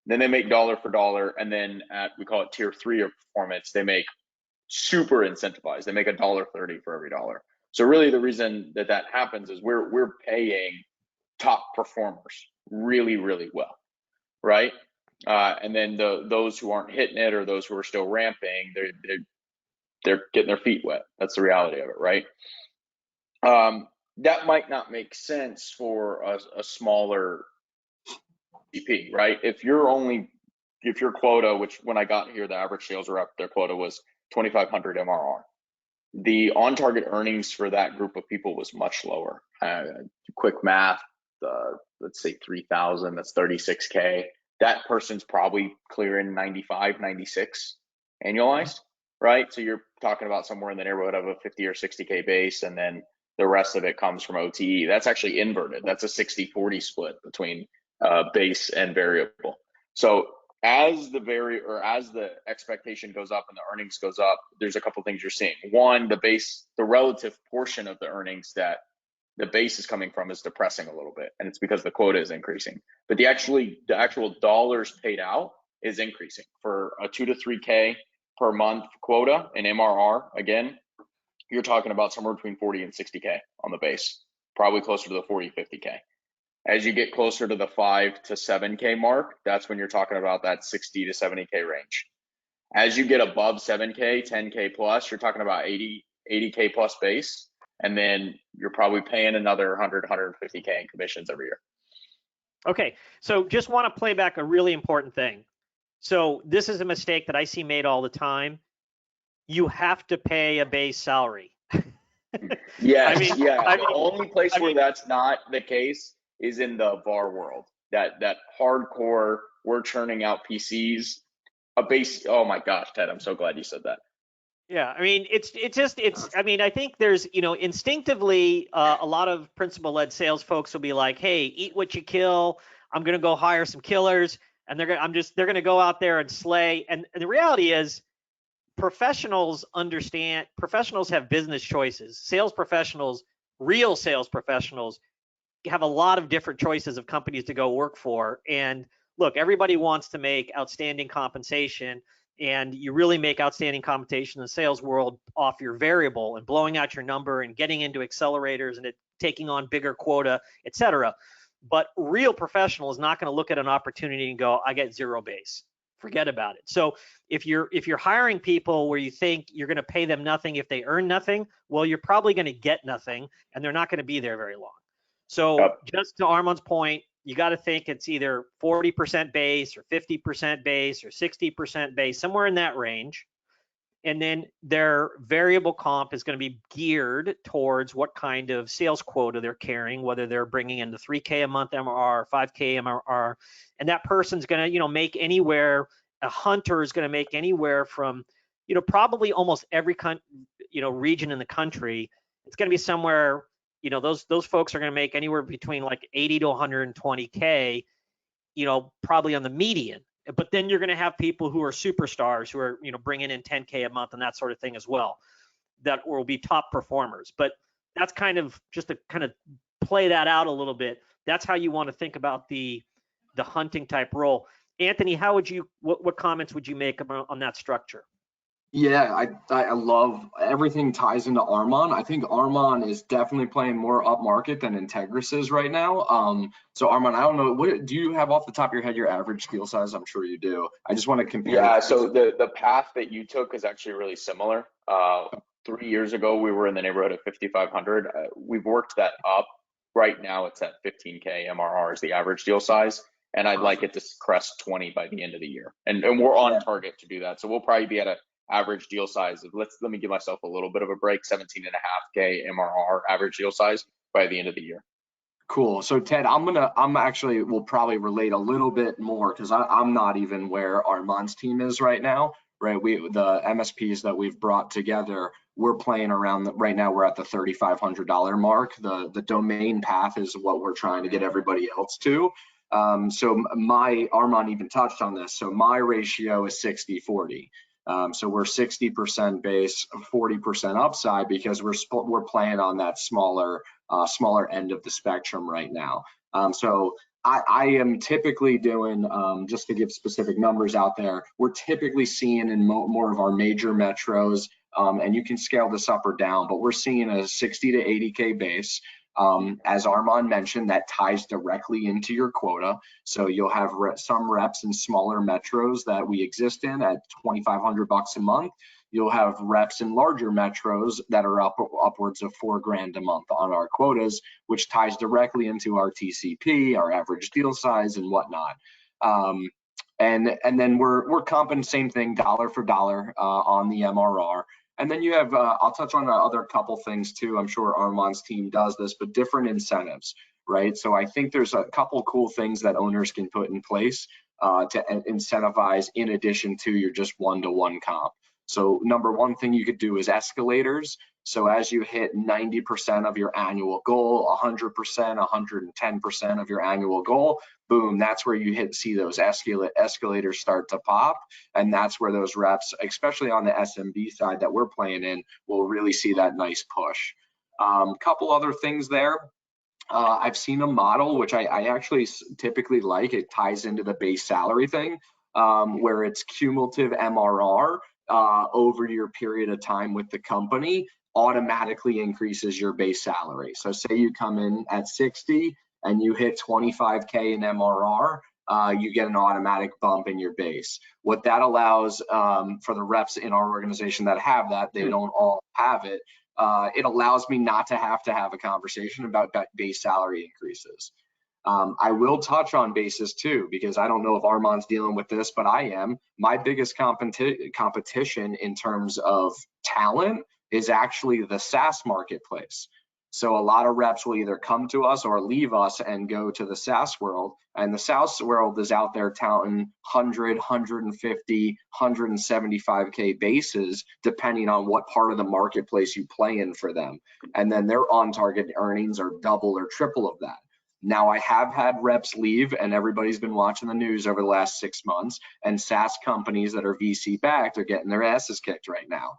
B: Then they make dollar for dollar, and then at, we call it tier 3 of performance, they make super incentivized. They make $1.30 for every dollar. So really the reason that happens is we're paying top performers really, really well, right? And then those who aren't hitting it, or those who are still ramping, they're getting their feet wet. That's the reality of it, right? That might not make sense for a smaller CP, right? If your quota, which when I got here, the average sales rep, their quota was 2,500 MRR. The on-target earnings for that group of people was much lower. Quick math, let's say 3,000, that's 36K. That person's probably clearing 95, 96 annualized, right? So you're talking about somewhere in the neighborhood of a 50 or 60K base, and then the rest of it comes from OTE. That's actually inverted. That's a 60-40 split between base and variable. So as the expectation goes up and the earnings goes up, there's a couple things you're seeing. One, the relative portion of the earnings that the base is coming from is depressing a little bit, and it's because the quota is increasing. But the actual dollars paid out is increasing. For a 2 to 3K per month quota in MRR, again, you're talking about somewhere between 40 and 60K on the base, probably closer to the 40, 50K. As you get closer to the 5 to 7K mark, that's when you're talking about that 60 to 70K range. As you get above 7K, 10K plus, you're talking about 80K plus base, and then you're probably paying another 100, 150K in commissions every year.
A: Okay, so just want to play back a really important thing. So this is a mistake that I see made all the time. You have to pay a base salary.
B: Yes, the only place where that's not the case is in the VAR world. That hardcore, we're churning out PCs, a base. Oh my gosh, Ted, I'm so glad you said that.
A: Yeah, I mean, I mean, I think there's, instinctively, a lot of principal-led sales folks will be like, hey, eat what you kill. I'm going to go hire some killers, and they're going to go out there and slay. And the reality is, professionals have business choices. Sales professionals, real sales professionals, have a lot of different choices of companies to go work for. And look, everybody wants to make outstanding compensation, and you really make outstanding compensation in the sales world off your variable and blowing out your number and getting into accelerators and taking on bigger quota, et cetera. But real professional is not going to look at an opportunity and go, I get zero base. Forget about it. So if you're hiring people where you think you're going to pay them nothing if they earn nothing, well, you're probably going to get nothing, and they're not going to be there very long. So just to Armon's point, you got to think it's either 40% base or 50% base or 60% base, somewhere in that range. And then their variable comp is going to be geared towards what kind of sales quota they're carrying, whether they're bringing in the 3K a month MRR, 5K MRR, and that person's going to, make anywhere. A hunter is going to make anywhere from, probably almost every region in the country. It's going to be somewhere. Those folks are going to make anywhere between like 80 to 120K, probably on the median. But then you're going to have people who are superstars who are, bringing in 10K a month and that sort of thing as well, that will be top performers. But that's kind of just to kind of play that out a little bit. That's how you want to think about the hunting type role. Anthony, what comments would you make on that structure?
C: Yeah, I love everything ties into Armon. I think Armon is definitely playing more up market than Integris is right now. So Armon, I don't know, what do you have off the top of your head, your average deal size? I'm sure you do. I just want to compare.
B: Yeah, so the path that you took is actually really similar. 3 years ago, we were in the neighborhood of 5,500. We've worked that up. Right now, it's at 15K MRR is the average deal size. And I'd like it to crest 20 by the end of the year. And we're on target to do that. So we'll probably be at an average deal size of, let me give myself a little bit of a break, 17.5K MRR average deal size by the end of the year.
C: Cool. So Ted, we'll probably relate a little bit more because I'm not even where Armon's team is right now, right? The MSPs that we've brought together, we're playing around right now. We're at the $3,500 mark. The domain path is what we're trying to get everybody else to. So Armon even touched on this. So my ratio is 60-40. So we're 60% base, 40% upside because we're playing on that smaller end of the spectrum right now. So I am typically doing, just to give specific numbers out there, we're typically seeing in more of our major metros, and you can scale this up or down, but we're seeing a 60 to 80K base. As Armon mentioned, that ties directly into your quota. So you'll have some reps in smaller metros that we exist in at $2,500 a month. You'll have reps in larger metros that are upwards of $4,000 a month on our quotas, which ties directly into our TCP, our average deal size, and whatnot. And then we're comping same thing, dollar for dollar on the MRR. And then you have, I'll touch on other couple things too. I'm sure Armon's team does this, but different incentives, right? So I think there's a couple cool things that owners can put in place to incentivize in addition to your just one-to-one comp. So number one thing you could do is escalators. So as you hit 90% of your annual goal, 100%, 110% of your annual goal, boom, that's where you see those escalators start to pop. And that's where those reps, especially on the SMB side that we're playing in, will really see that nice push. Couple other things there. I've seen a model, which I actually typically like. It ties into the base salary thing, where it's cumulative MRR over your period of time with the company automatically increases your base salary. So say you come in at 60 and you hit 25K in MRR, you get an automatic bump in your base. What that allows for the reps in our organization that have that, they don't all have it. It allows me not to have a conversation about base salary increases. I will touch on bases too, because I don't know if Armon's dealing with this, but I am. My biggest competition in terms of talent is actually the SaaS marketplace. So a lot of reps will either come to us or leave us and go to the SaaS world. And the SaaS world is out there touting 100, 150, 175K bases, depending on what part of the marketplace you play in for them. And then their on-target earnings are double or triple of that. Now, I have had reps leave, and everybody's been watching the news over the last 6 months, and SaaS companies that are VC backed are getting their asses kicked right now.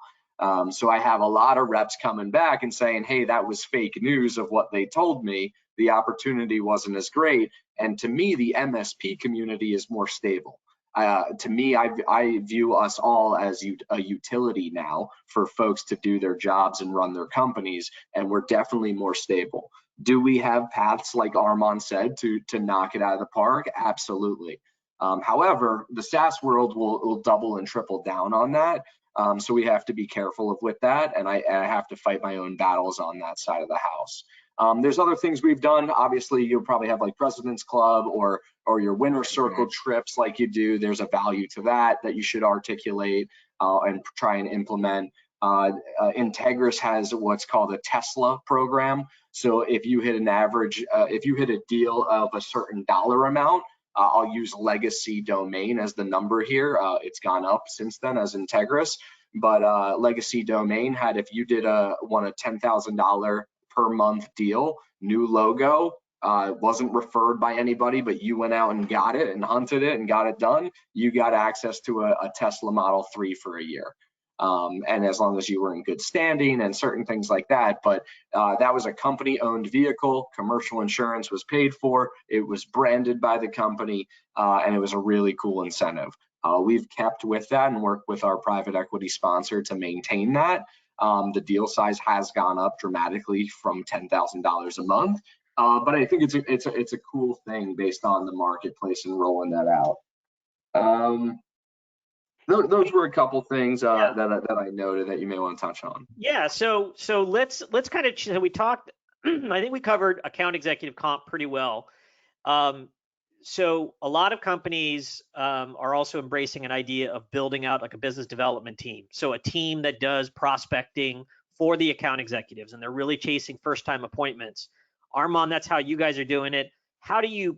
C: So I have a lot of reps coming back and saying, hey, that was fake news of what they told me. The opportunity wasn't as great. And to me, the MSP community is more stable. To me, I view us all as a utility now for folks to do their jobs and run their companies, and we're definitely more stable. Do we have paths, like Armon said, to knock it out of the park? Absolutely. However, the SaaS world will double and triple down on that. So we have to be careful with that, and I have to fight my own battles on that side of the house. There's other things we've done. Obviously, you'll probably have like President's Club or your winner circle trips like you do. There's a value to that you should articulate and try and implement. Integris has what's called a Tesla program. So if you hit an average, if you hit a deal of a certain dollar amount, I'll use legacy domain as the number here. It's gone up since then as Integris, but legacy domain had, if you did want a $10,000 per month deal, new logo, wasn't referred by anybody, but you went out and got it and hunted it and got it done, you got access to a Tesla Model 3 for a year. And as long as you were in good standing and certain things like that. But that was a company-owned vehicle. Commercial insurance was paid for. It was branded by the company, and it was a really cool incentive. We've kept with that and worked with our private equity sponsor to maintain that. The deal size has gone up dramatically from $10,000 a month, but I think it's a cool thing based on the marketplace and rolling that out. Those were a couple things that I noted that you may want to touch on.
A: Yeah, so let's kind of, so we talked, I think we covered account executive comp pretty well. So a lot of companies are also embracing an idea of building out like a business development team. So a team that does prospecting for the account executives, and they're really chasing first-time appointments. Armon, that's how you guys are doing it. How do you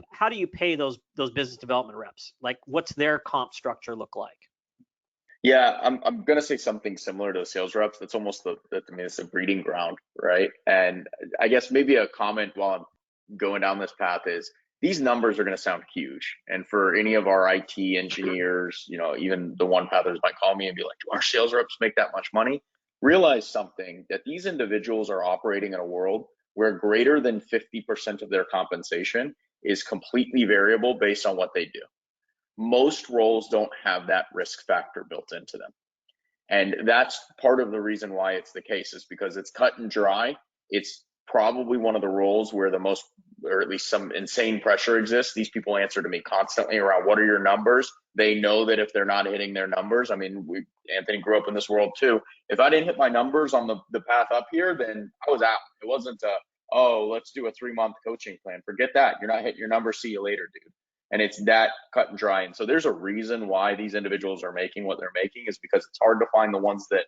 A: pay those business development reps? Like, what's their comp structure look like?
B: Yeah, I'm gonna say something similar to the sales reps. That's almost it's a breeding ground, right? And I guess maybe a comment while I'm going down this path is these numbers are gonna sound huge. And for any of our IT engineers, even the one pathers might call me and be like, "Do our sales reps make that much money?" Realize something, that these individuals are operating in a world where greater than 50% of their compensation is completely variable based on what they do. Most roles don't have that risk factor built into them. And that's part of the reason why it's the case, is because it's cut and dry. It's probably one of the roles where the most, or at least some insane pressure exists. These people answer to me constantly around, what are your numbers? They know that if they're not hitting their numbers, I mean, Anthony grew up in this world too. If I didn't hit my numbers on the path up here, then I was out. It wasn't let's do a 3-month coaching plan. Forget that. You're not hitting your numbers. See you later, dude. And it's that cut and dry. And so there's a reason why these individuals are making what they're making, is because it's hard to find the ones that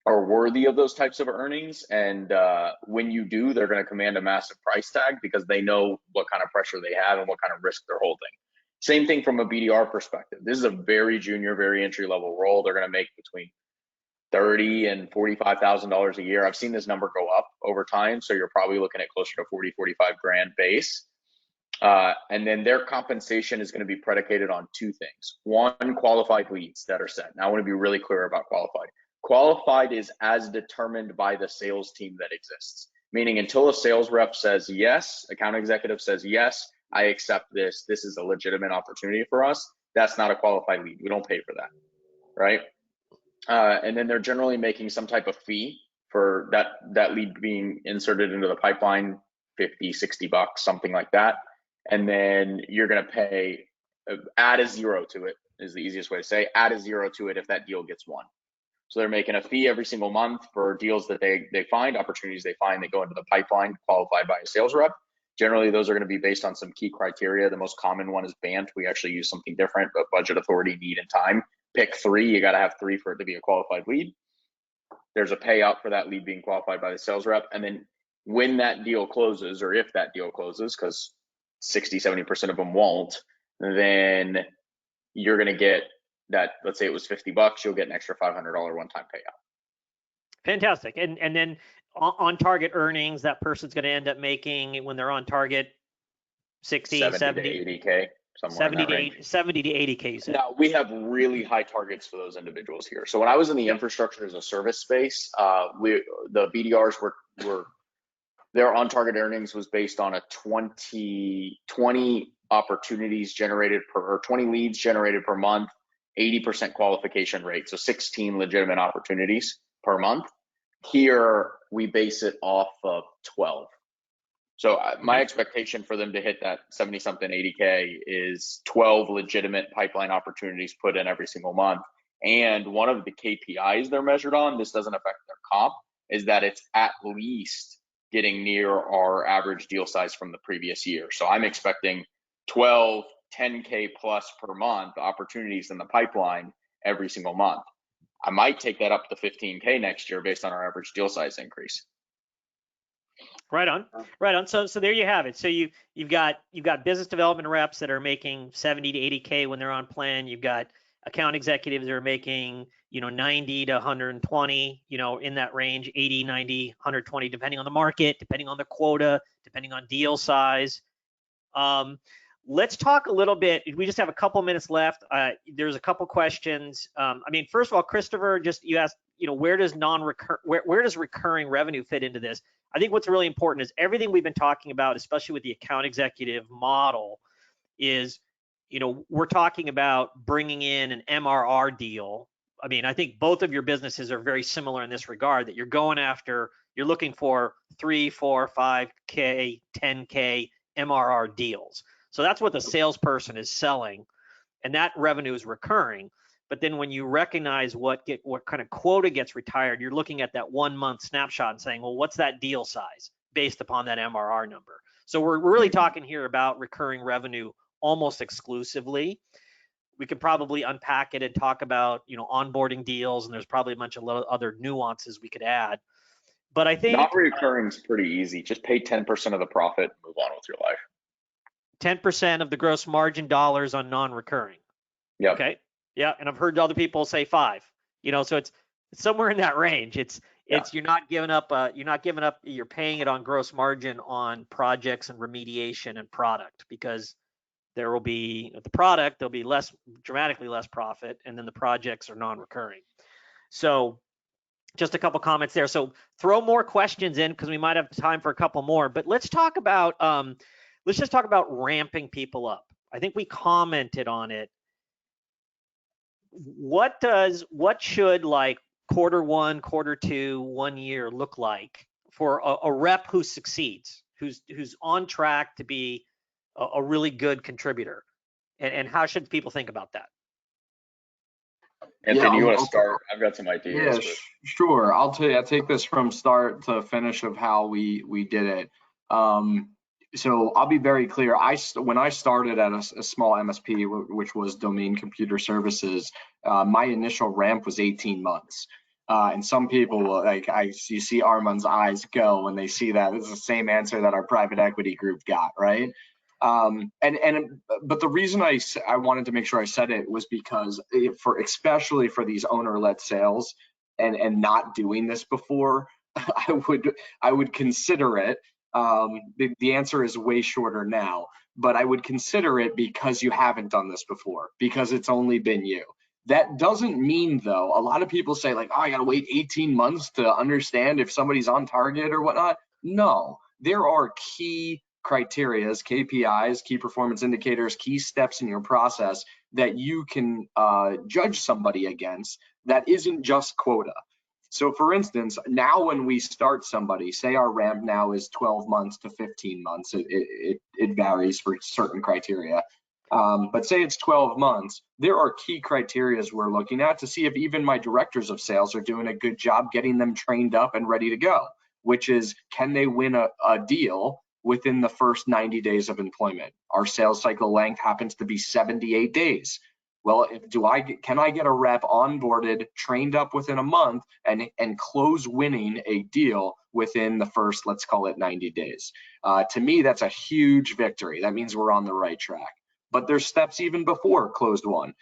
B: are worthy of those types of earnings. And when you do, they're going to command a massive price tag because they know what kind of pressure they have and what kind of risk they're holding. Same thing from a BDR perspective. This is a very junior, very entry level role. They're going to make between $30,000 and $45,000 a year. I've seen this number go up over time. So you're probably looking at closer to 40, 45 grand base. And then their compensation is going to be predicated on 2 things. One, qualified leads that are set. Now I want to be really clear about qualified. Qualified is as determined by the sales team that exists, meaning until a sales rep says yes, account executive says yes, I accept this, this is a legitimate opportunity for us, that's not a qualified lead. We don't pay for that, right? And then they're generally making some type of fee for that lead being inserted into the pipeline, 50, 60 bucks, something like that. And then you're going to pay, add a zero to it is the easiest way to say, add a zero to it if that deal gets won. So they're making a fee every single month for deals that they find, opportunities they find that go into the pipeline qualified by a sales rep. Generally, those are going to be based on some key criteria. The most common one is BANT. We actually use something different, but budget, authority, need, and time. Pick 3. You got to have 3 for it to be a qualified lead. There's a payout for that lead being qualified by the sales rep. And then when that deal closes, or if that deal closes, because 60, 70% of them won't, then you're going to get that, let's say it was 50 bucks, you'll get an extra $500 one-time payout.
A: Fantastic. And then on target earnings, that person's going to end up making, when they're on target, 70
B: to 80K, somewhere
A: 70 to 80K.
B: Now, we have really high targets for those individuals here. So when I was in the infrastructure as a service space, the BDRs were their on-target earnings was based on a 20 opportunities generated or 20 leads generated per month, 80% qualification rate. So 16 legitimate opportunities per month. Here, we base it off of 12. So my expectation for them to hit that 70 something 80K is 12 legitimate pipeline opportunities put in every single month. And one of the KPIs they're measured on, this doesn't affect their comp, is that it's at least getting near our average deal size from the previous year. So I'm expecting 12 10K plus per month opportunities in the pipeline every single month. I might take that up to 15K next year based on our average deal size increase.
A: Right on. So there you have it. So you've got business development reps that are making 70 to 80K when they're on plan. You've got account executives that are making 90 to 120, in that range, 80, 90, 120, depending on the market, depending on the quota, depending on deal size. Let's talk a little bit. We just have a couple minutes left. There's a couple questions. First of all, Christopher, you asked, where does recurring revenue fit into this? I think what's really important is everything we've been talking about, especially with the account executive model, is, we're talking about bringing in an MRR deal. I think both of your businesses are very similar in this regard, that you're looking for 3, 4, 5K, 10K MRR deals. So that's what the salesperson is selling, and that revenue is recurring. But then when you recognize what kind of quota gets retired, you're looking at that 1 month snapshot and saying, well, what's that deal size based upon that MRR number? So we're really talking here about recurring revenue almost exclusively. We could probably unpack it and talk about, onboarding deals, and there's probably a bunch of other nuances we could add. But I think
B: non-recurring is pretty easy. Just pay 10% of the profit, and move on with your life.
A: 10% of the gross margin dollars on non-recurring.
B: Yep.
A: Okay. Yeah. And I've heard other people say 5. So it's somewhere in that range. It's you're not giving up. You're paying it on gross margin on projects and remediation and product, because there will be the product, there'll be dramatically less profit, and then the projects are non-recurring. So just a couple comments there. So throw more questions in, because we might have time for a couple more. But let's talk about let's just talk about ramping people up. I think we commented on it. What should like quarter 1, quarter 2, 1 year look like for a rep who succeeds, who's on track to be a really good contributor, and how should people think about that?
B: Anthony, you want to start? I've got some ideas.
C: Yeah, sure. I'll take this from start to finish of how we did it. So I'll be very clear. When I started at a small MSP, which was Domain Computer Services, my initial ramp was 18 months. And some people, you see Armon's eyes go when they see that. It's the same answer that our private equity group got, right? But the reason I wanted to make sure I said it was because especially for these owner-led sales and not doing this before, I would consider it. The answer is way shorter now, but I would consider it because you haven't done this before, because it's only been you. That doesn't mean, though, a lot of people say like, oh, I gotta wait 18 months to understand if somebody's on target or whatnot. No, there are key criterias, KPIs, key performance indicators, key steps in your process that you can judge somebody against that isn't just quota. So for instance, now when we start somebody, say our ramp now is 12 months to 15 months, it varies for certain criteria. But say it's 12 months, there are key criterias we're looking at to see if even my directors of sales are doing a good job getting them trained up and ready to go, which is, can they win a deal within the first 90 days of employment? Our sales cycle length happens to be 78 days. Well, can I get a rep onboarded, trained up within a month, and close winning a deal within the first, let's call it 90 days? To me, that's a huge victory. That means we're on the right track. But there's steps even before closed one.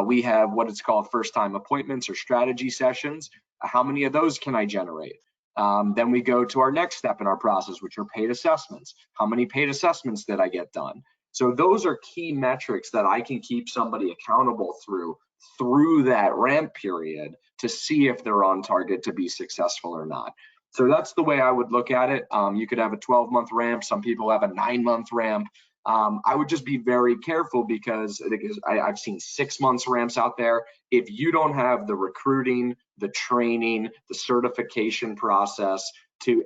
C: We have what it's called first-time appointments or strategy sessions. How many of those can I generate? Then we go to our next step in our process, which are paid assessments. How many paid assessments did I get done? So those are key metrics that I can keep somebody accountable through that ramp period to see if they're on target to be successful or not. So that's the way I would look at it. You could have a 12-month ramp. Some people have a 9-month ramp. I would just be very careful because I've seen 6 months ramps out there. If you don't have the recruiting, the training, the certification process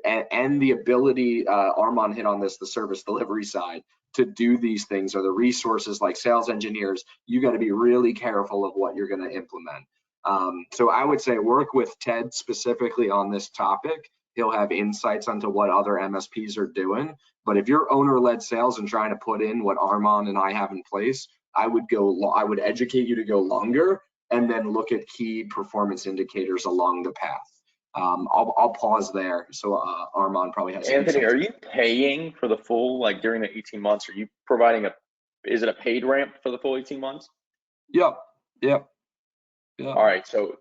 C: and the ability, Armon hit on this, the service delivery side, to do these things, or the resources like sales engineers, you got to be really careful of what you're going to implement. So I would say work with Ted specifically on this topic. He'll have insights onto what other MSPs are doing. But if you're owner-led sales and trying to put in what Armon and I have in place, I would educate you to go longer and then look at key performance indicators along the path. I'll pause there. So Armon probably has.
B: Anthony, are you paying for the full, like during the 18 months? Are you providing is it a paid ramp for the full 18 months?
C: Yep.
B: All right, so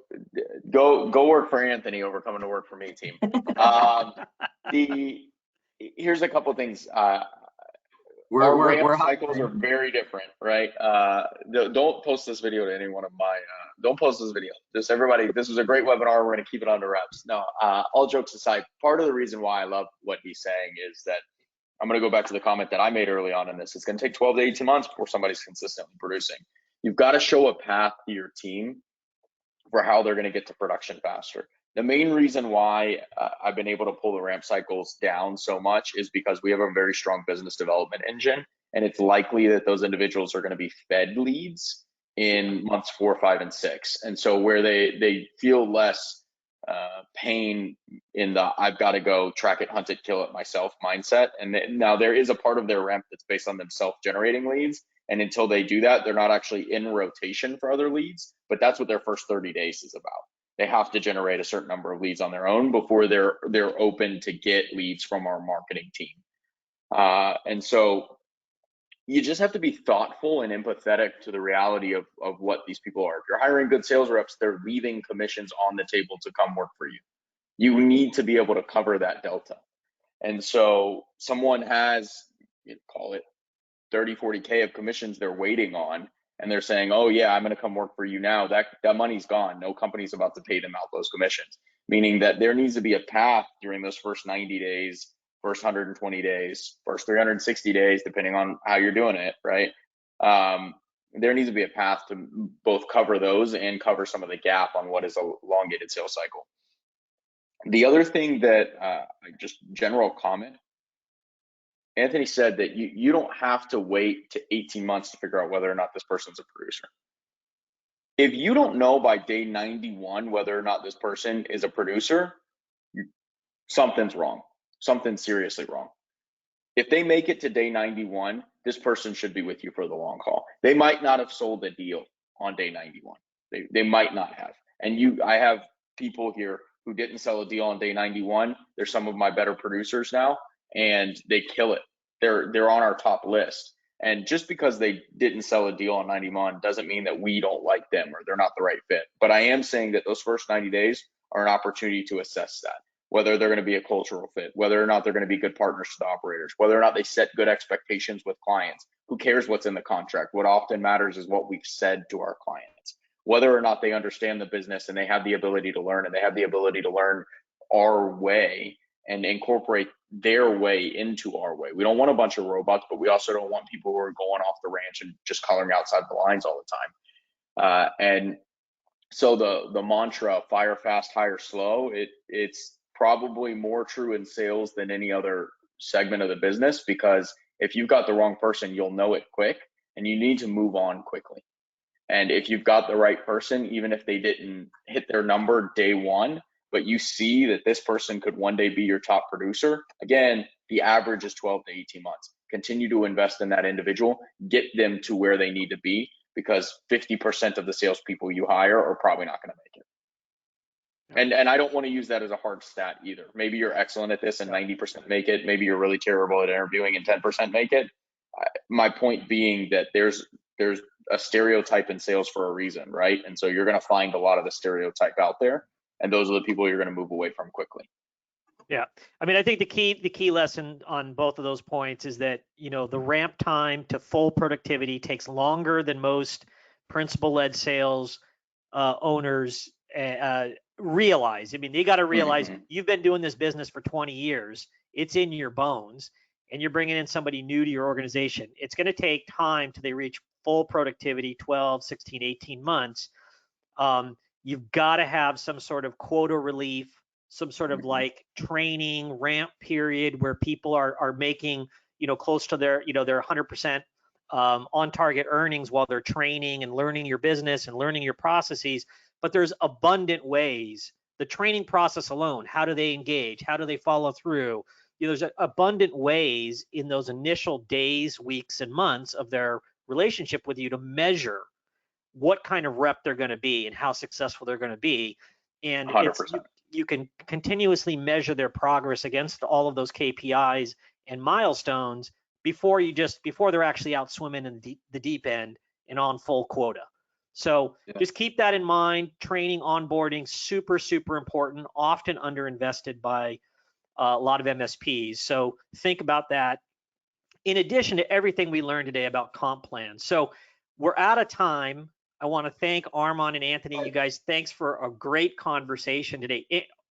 B: go work for Anthony over coming to work for me, team. Here's a couple things. Our ramp cycles are very different, right? Don't post this video to any one of my. Don't post this video. Just everybody. This was a great webinar. We're going to keep it under wraps. No, all jokes aside, part of the reason why I love what he's saying is that I'm going to go back to the comment that I made early on in this. It's going to take 12 to 18 months before somebody's consistently producing. You've got to show a path to your team for how they're going to get to production faster. The main reason why I've been able to pull the ramp cycles down so much is because we have a very strong business development engine, and it's likely that those individuals are going to be fed leads in months 4, 5, and 6. And so where they feel less pain in the I've got to go track it, hunt it, kill it myself mindset. And now there is a part of their ramp that's based on them self-generating leads. And until they do that, they're not actually in rotation for other leads, but that's what their first 30 days is about. They have to generate a certain number of leads on their own before they're open to get leads from our marketing team. And so you just have to be thoughtful and empathetic to the reality of what these people are. If you're hiring good sales reps, they're leaving commissions on the table to come work for you. You need to be able to cover that delta. And so someone has, call it 30, 40K of commissions they're waiting on, and they're saying, oh yeah, I'm going to come work for you now. That money's gone. No company's about to pay them out those commissions, meaning that there needs to be a path during those first 90 days, first 120 days, first 360 days, depending on how you're doing it, right? There needs to be a path to both cover those and cover some of the gap on what is a elongated sales cycle. The other thing that, just general comment, Anthony said that you don't have to wait to 18 months to figure out whether or not this person's a producer. If you don't know by day 91 whether or not this person is a producer, something's wrong. Something's seriously wrong. If they make it to day 91, this person should be with you for the long haul. They might not have sold a deal on day 91. They might not have. And I have people here who didn't sell a deal on day 91. They're some of my better producers now, and they kill it. They're on our top list. And just because they didn't sell a deal on 91 doesn't mean that we don't like them or they're not the right fit. But I am saying that those first 90 days are an opportunity to assess that, whether they're going to be a cultural fit, whether or not they're going to be good partners to the operators, whether or not they set good expectations with clients. Who cares what's in the contract? What often matters is what we've said to our clients, whether or not they understand the business and they have the ability to learn, and they have the ability to learn our way and incorporate their way into our way. We don't want a bunch of robots, but we also don't want people who are going off the ranch and just coloring outside the lines all the time. And so the mantra, fire fast, hire slow, it's probably more true in sales than any other segment of the business, because if you've got the wrong person, you'll know it quick and you need to move on quickly. And if you've got the right person, even if they didn't hit their number day one, but you see that this person could one day be your top producer, again, the average is 12 to 18 months. Continue to invest in that individual, get them to where they need to be, because 50% of the salespeople you hire are probably not going to make it. And I don't want to use that as a hard stat either. Maybe you're excellent at this and 90% make it. Maybe you're really terrible at interviewing and 10% make it. My point being that there's a stereotype in sales for a reason, right? And so you're going to find a lot of the stereotype out there, and those are the people you're going to move away from quickly.
A: Yeah, I mean, I think the key lesson on both of those points is that, you know, the ramp time to full productivity takes longer than most principal-led sales owners realize. I mean, they got to realize you've been doing this business for 20 years. It's in your bones, and you're bringing in somebody new to your organization. It's going to take time till they reach full productivity, 12, 16, 18 months. You've got to have some sort of quota relief, some sort of like training ramp period where people are making, you know, close to their 100% on target earnings while they're training and learning your business and learning your processes. But there's abundant ways. The training process alone, how do they engage? How do they follow through? You know, there's abundant ways in those initial days, weeks, and months of their relationship with you to measure what kind of rep they're going to be and how successful they're going to be. And you can continuously measure their progress against all of those KPIs and milestones before they're actually out swimming in the deep end and on full quota. So just keep that in mind. Training, onboarding, super, super important, often underinvested by a lot of MSPs. So think about that. In addition to everything we learned today about comp plans. So we're out of time. I want to thank Armon and Anthony. You guys, thanks for a great conversation today.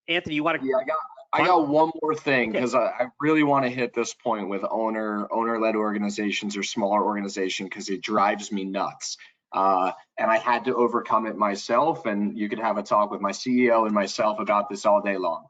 A: Anthony, you want to?
C: Yeah, I got one more thing, because I really want to hit this point with owner-led organizations or smaller organization, because it drives me nuts. And I had to overcome it myself, and you could have a talk with my CEO and myself about this all day long.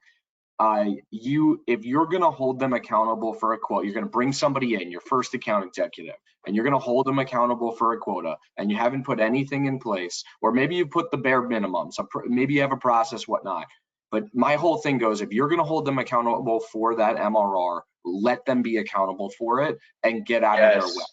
C: If you're going to hold them accountable for a quota, you're going to bring somebody in, your first account executive, and you're going to hold them accountable for a quota, and you haven't put anything in place, or maybe you put the bare minimum, so maybe you have a process, whatnot. But my whole thing goes, if you're going to hold them accountable for that MRR, let them be accountable for it and get out of their way.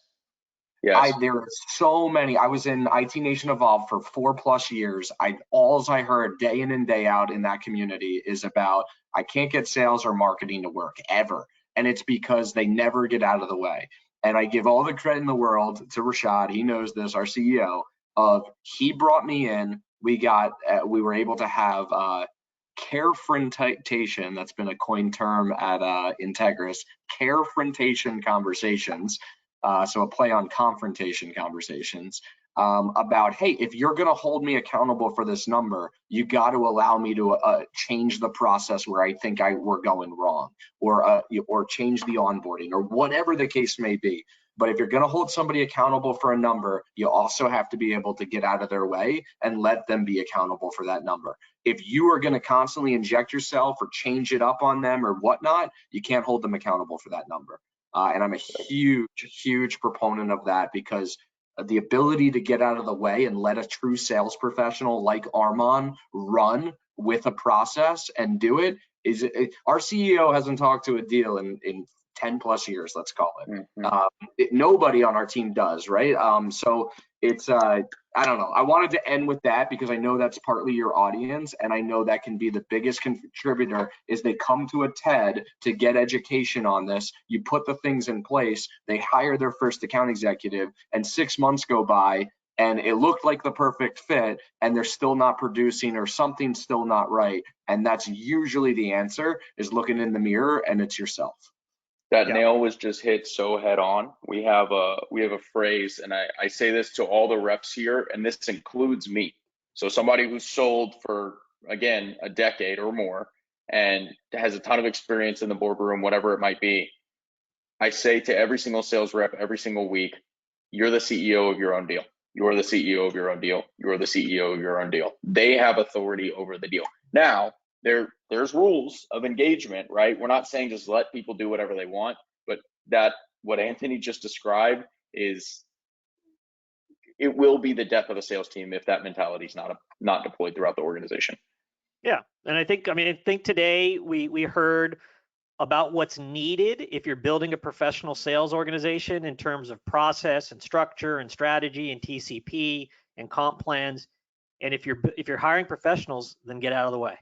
B: Yes.
C: There are so many. I was in IT Nation Evolve for 4+ years. All I heard day in and day out in that community is about, I can't get sales or marketing to work ever. And it's because they never get out of the way. And I give all the credit in the world to Rashad. He knows this, our CEO. He brought me in. We were able to have carefrontation. That's been a coined term at Integris. Carefrontation conversations. So a play on confrontation conversations about, hey, if you're going to hold me accountable for this number, you got to allow me to change the process where I think we're going wrong, or change the onboarding, or whatever the case may be. But if you're going to hold somebody accountable for a number, you also have to be able to get out of their way and let them be accountable for that number. If you are going to constantly inject yourself or change it up on them or whatnot, you can't hold them accountable for that number. And I'm a huge proponent of that, because the ability to get out of the way and let a true sales professional like Armon run with a process and do it is, our CEO hasn't talked to a deal in 10+ years, let's call it. Nobody on our team does, right? So it's, I don't know. I wanted to end with that because I know that's partly your audience, and I know that can be the biggest contributor is they come to a TED to get education on this. You put the things in place, they hire their first account executive, and 6 months go by and it looked like the perfect fit, and they're still not producing, or something's still not right. And that's usually the answer, is looking in the mirror, and it's yourself.
B: That nail was just hit so head on. We have a phrase, and I say this to all the reps here, and this includes me. So somebody who's sold for, again, a decade or more and has a ton of experience in the boardroom, whatever it might be. I say to every single sales rep every single week, you're the CEO of your own deal. You're the CEO of your own deal. You're the CEO of your own deal. They have authority over the deal. Now, there's rules of engagement, right? We're not saying just let people do whatever they want, but what Anthony just described is, it will be the death of a sales team if that mentality is not deployed throughout the organization.
A: Yeah, and I think today we heard about what's needed if you're building a professional sales organization in terms of process and structure and strategy and TCP and comp plans. And if you're hiring professionals, then get out of the way.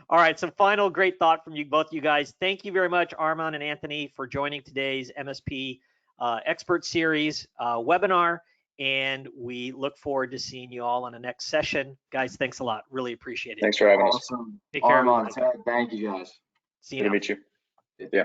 A: All right, some final great thought from you both, you guys. Thank you very much, Armon and Anthony, for joining today's MSP Expert Series webinar. And we look forward to seeing you all on the next session. Guys, thanks a lot. Really appreciate it.
B: Thanks for having us.
C: Awesome.
A: Take care.
C: Armon, thank you guys.
A: See you.
B: Good to meet you. Yeah.